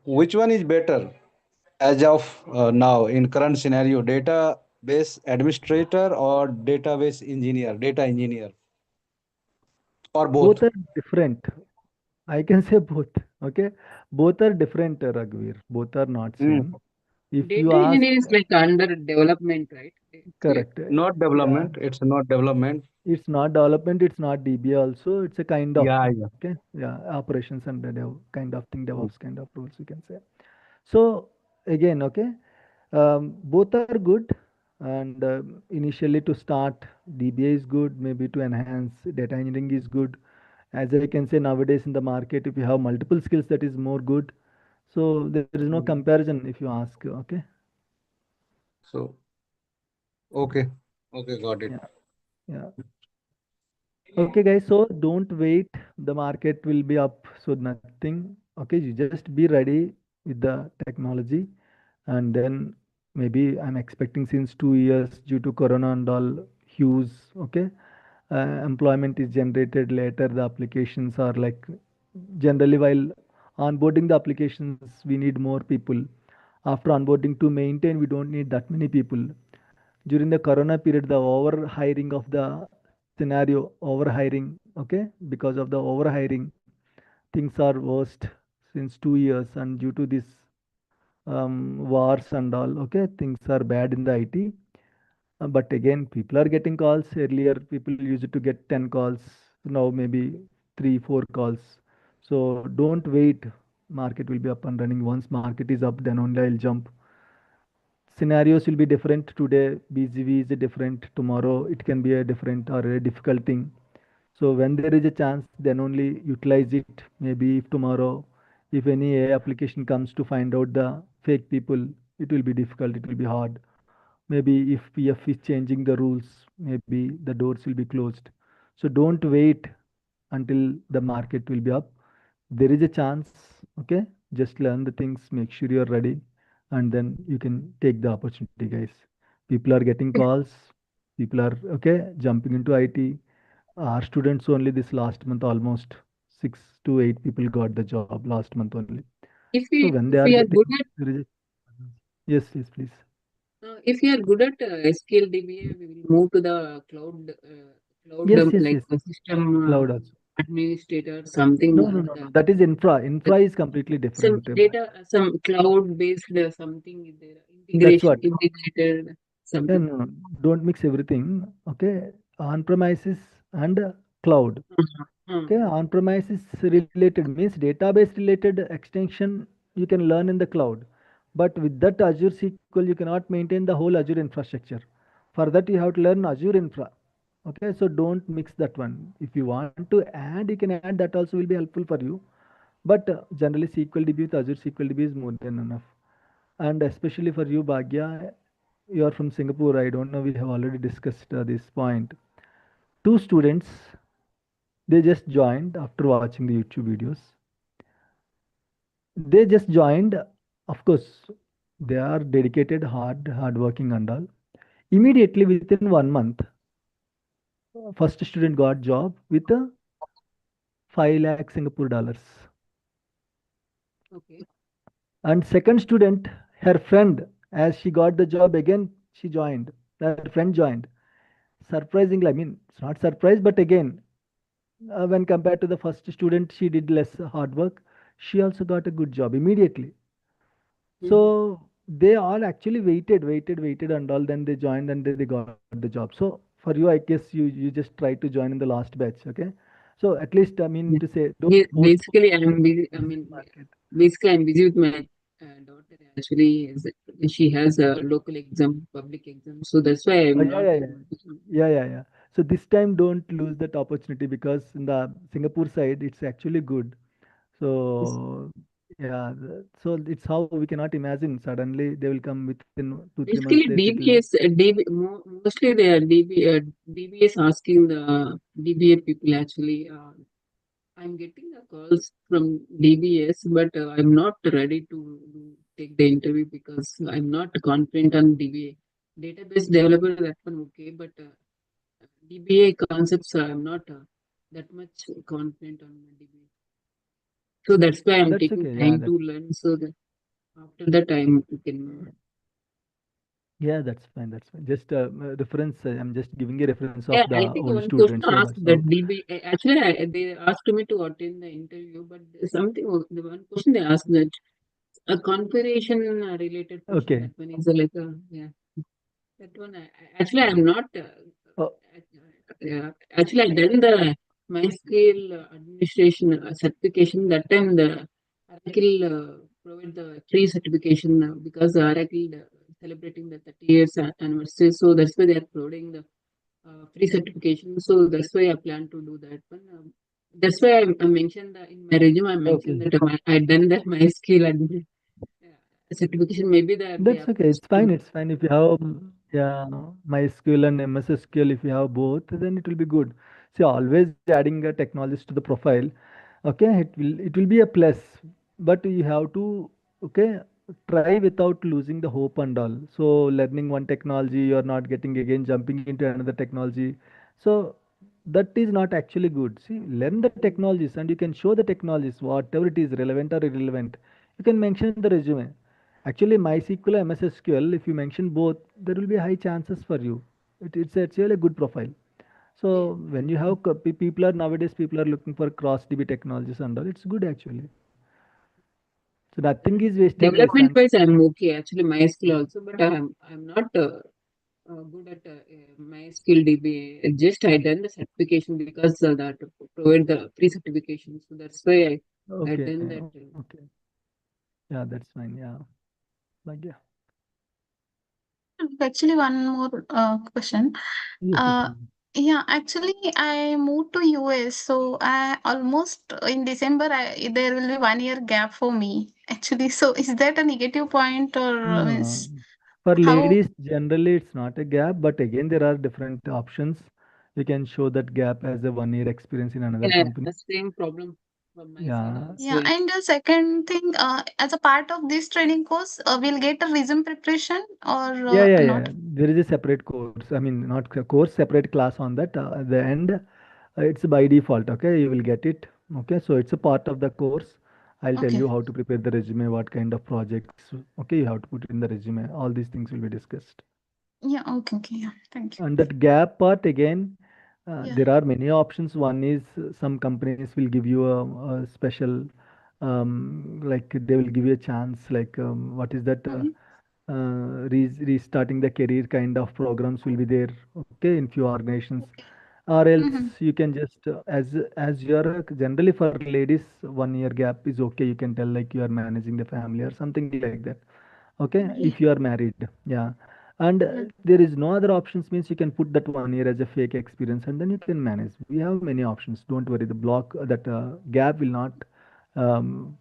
Which one is better as of now in current scenario? Database administrator or database engineer, data engineer, or both? Both are different. I can say both. Okay, both are different, Raghuveer. Both are not Hmm. same. If you Data ask, engineer is like under development, right? It's like correct. Not Yeah, development. It's not development. it's not development. It's not DBA. Also, it's a kind of, Yeah, yeah. okay. Yeah, operations and the kind of thing, DevOps kind of roles you can say. So again, okay, both are good. And initially to start, DBA is good. Maybe to enhance data engineering is good. As I can say nowadays in the market, if you have multiple skills, that is more good. So there is no Hmm. comparison if you ask. Okay. So, okay. Okay, got it. Yeah. Yeah. Okay, guys. So don't wait. The market will be up. So nothing. Okay. You just be ready with the technology. And then maybe I'm expecting since 2 years due to Corona and all huge. Okay. Employment is generated later. The applications are like generally while onboarding the applications, we need more people. After onboarding to maintain, we don't need that many people. During the corona period, the over hiring of the scenario, over hiring, okay, because of the over hiring, things are worst since 2 years, and due to this wars and all, okay, things are bad in the IT. But again, people are getting calls. Earlier people used to get 10 calls, now maybe 3 4 calls. So don't wait. Market will be up and running. Once market is up, then only I'll jump. Scenarios will be different. Today BGV is a different, tomorrow it can be a different or a difficult thing. So when there is a chance, then only utilize it. Maybe if tomorrow, if any AI application comes to find out the fake people, it will be difficult, it will be hard. Maybe if PF is changing the rules, maybe the doors will be closed. So don't wait until the market will be up. There is a chance, okay? Just learn the things, make sure you're ready, and then you can take the opportunity, guys. People are getting calls, people are, okay, jumping into IT. Our students only this last month, almost 6 to 8 people got the job last month only. if So we when they if are we are getting, good at there is a, yes, yes, please. if we are good at SQL DBA, we will move to the cloud Yes, yes, like yes. system Cloud also. administrator something. No, no, no, no. That is infra. Infra is completely Some different. data, some cloud based something is there, That's integration, what. integrated Yeah, something. no, no. Don't mix everything. Okay. On-premises and cloud. Uh-huh. Okay. On-premises related means database related extension you can learn in the cloud. But with that Azure SQL, you cannot maintain the whole Azure infrastructure. For that, you have to learn Azure infra. Okay. So don't mix that one. If you want to add, you can add. That also will be helpful for you. But generally, SQL DB with Azure SQL DB is more than enough. And especially for you, Bhagya, you are from Singapore. I don't know. We have already discussed this point. Two students, they just joined after watching the YouTube videos. They just joined. Of course, they are dedicated, hardworking and all. Immediately within 1 month, first student got job with 5 lakh Singapore dollars. Okay. And second student, her friend, as she got the job again, she joined. Her friend joined. Surprisingly, I mean, it's not surprise, but again, when compared to the first student, she did less hard work. She also got a good job immediately. Mhm. So they all actually waited, and all. Then they joined and they got the job. So for you, I guess you just try to join in the last batch, okay? So at least I mean Yeah. to say, don't postpone Basically, I'm busy. I this mean, market. basically, I'm busy with my daughter. Actually, she has a local exam, public exam, so that's why Oh, I'm yeah, not yeah, yeah. able to. Yeah. So this time don't lose that opportunity because in the Singapore side, it's actually good. So yeah, so it's how we cannot imagine suddenly they will come within 2 3 months they Basically, settle. DBS, mostly they are DBS asking the DBA people actually. I'm getting the calls from DBS, but I'm not ready to take the interview because I'm not confident on DBA. Database developer, that one okay, but DBA concepts, I'm not that much confident on my DBA. So that's why I'm That's taking okay. time to learn so that after that time you can. Yeah, that's fine. Just reference. I'm just giving a reference of Yeah, the I think old one question students. So asked that's that how. DBA. Actually, they asked me to attend the interview, but something, the one question they asked that a configuration related question, Okay. that one is like a, yeah, that one. Actually, I'm not. Oh, Actually, I done the MySQL administration certification. That time the Oracle provide the free certification because the Oracle celebrating the 30 years anniversary. So that's why they are providing the free certification. So that's why I plan to do that one. That's why I mentioned in my resume. I mentioned okay. that I done the MySQL admin certification. Maybe they That's okay. It's fine. appreciate. It's fine. If you have, yeah, MySQL and MS SQL, if you have both, then it will be good. See, always adding technologies to the profile, okay, it will be a plus, but you have to, okay, try without losing the hope and all. So learning one technology, you're not getting again jumping into another technology. So that is not actually good. See, learn the technologies and you can show the technologies, whatever it is, relevant or irrelevant. You can mention the resume. Actually, MySQL, MS SQL, if you mention both, there will be high chances for you. It's actually a good profile. Yeah. So when you have people are nowadays people are looking for cross DB technologies and all, it's good actually. So nothing is wasting your Development son. wise, I'm okay. Actually, MySQL also, but I'm not good at MySQL DBA. Just I done the certification because that provide the free certification. So that's why I Okay, done that. okay. Yeah, that's fine. Yeah. Like, yeah. Actually, one more question. Yes. Uh, yeah, actually, I moved to US, so I almost in December there will be 1 year gap for me. Actually, so is that a negative point or No. means For how? ladies, generally it's not a gap, but again there are different options. You can show that gap as a 1 year experience in another Yeah, company. the same problem from my side Yeah. as Yeah, well. and the second thing, as a part of this training course, we'll get a resume preparation or not? There is a separate course. I mean, not course, separate class on that. At the end, it's by default. Okay, you will get it. Okay, so it's a part of the course. I'll tell Okay. you how to prepare the resume, what kind of projects. Okay, you have to put in the resume. All these things will be discussed. Yeah, okay, yeah. Thank you. And that gap part again, Yeah. there are many options. One is some companies will give you a special, like they will give you a chance, like what is that? Mhm. Restarting the career kind of programs will be there, okay, in few organizations. Okay. Or else Mm-hmm. you can just as you're generally for ladies 1 year gap is okay. You can tell like you are managing the family or something like that, okay, if Okay. you are married. Yeah. And Yeah. there is no other options means you can put that 1 year as a fake experience and then you can manage. We have many options, don't worry. The block that gap will not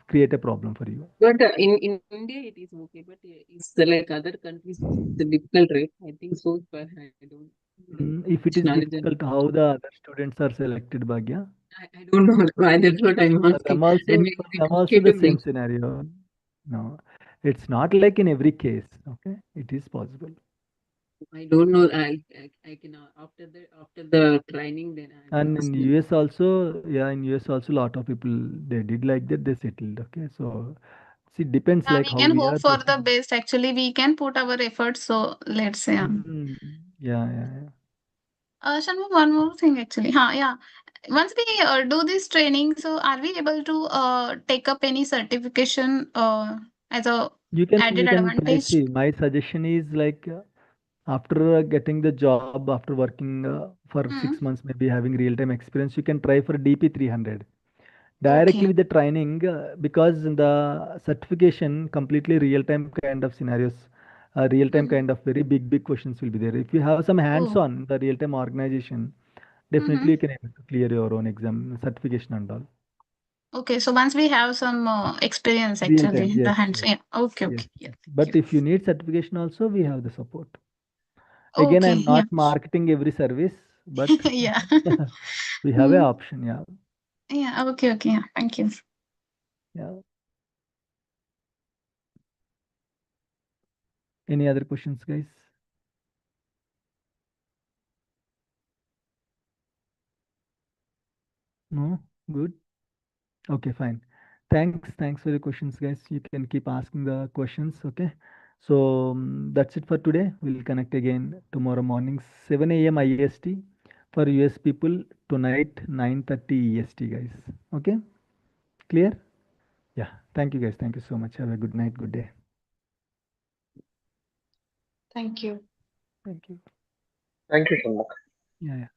create a problem for you. But in India it is okay, but it's like other countries it's a difficult, right? I think so, but I don't If it much is knowledge on. difficult, how the other students are selected, Bhagya? I don't know why. That's what I'm asking. That For makes it them also okay the to same me. scenario. No, it's not like in every case. Okay, it is possible. I don't know. I can after the training, then I will And ask in them. US also, yeah, in US also, lot of people they did like that, they settled. Okay, so see, depends like We how can we hope are for the pursuing. best. Actually, we can put our efforts. So let's say, Mm, yeah. Shanmugh, one more thing actually. Yeah. Once we do this training, so are we able to take up any certification as a You added can try. advantage? See, my suggestion is like after getting the job, after working for Hmm. 6 months, maybe having real time experience, you can try for DP 300 directly Okay. with the training because in the certification completely real time kind of scenarios, real time Mm-hmm. kind of very big questions will be there. If you have some hands Oh. on the real time organization, Mm-hmm. definitely you can able to clear your own exam certification and all. Okay. So once we have some experience Real actually time, in the yes, hands. yes, Yeah. Okay. yes, Okay. Yeah. yes. Thank But you. if you need certification also, we have the support. Again, Okay. I'm Yeah. not marketing every service, but Yeah. we have a Mm. option. Yeah, Yeah. Okay. Okay. Yeah. Thank you. yeah. Any other questions, guys? No? Good. Okay, fine. Thanks for the questions, guys. You can keep asking the questions. Okay. So that's it for today. We'll connect again tomorrow morning, 7 a.m. IST for US people, tonight 9:30 EST, guys. Okay. Clear? Yeah. Thank you, guys. Thank you so much. Have a good night. Good day. Thank you. Thank you. Thank you so much. Yeah.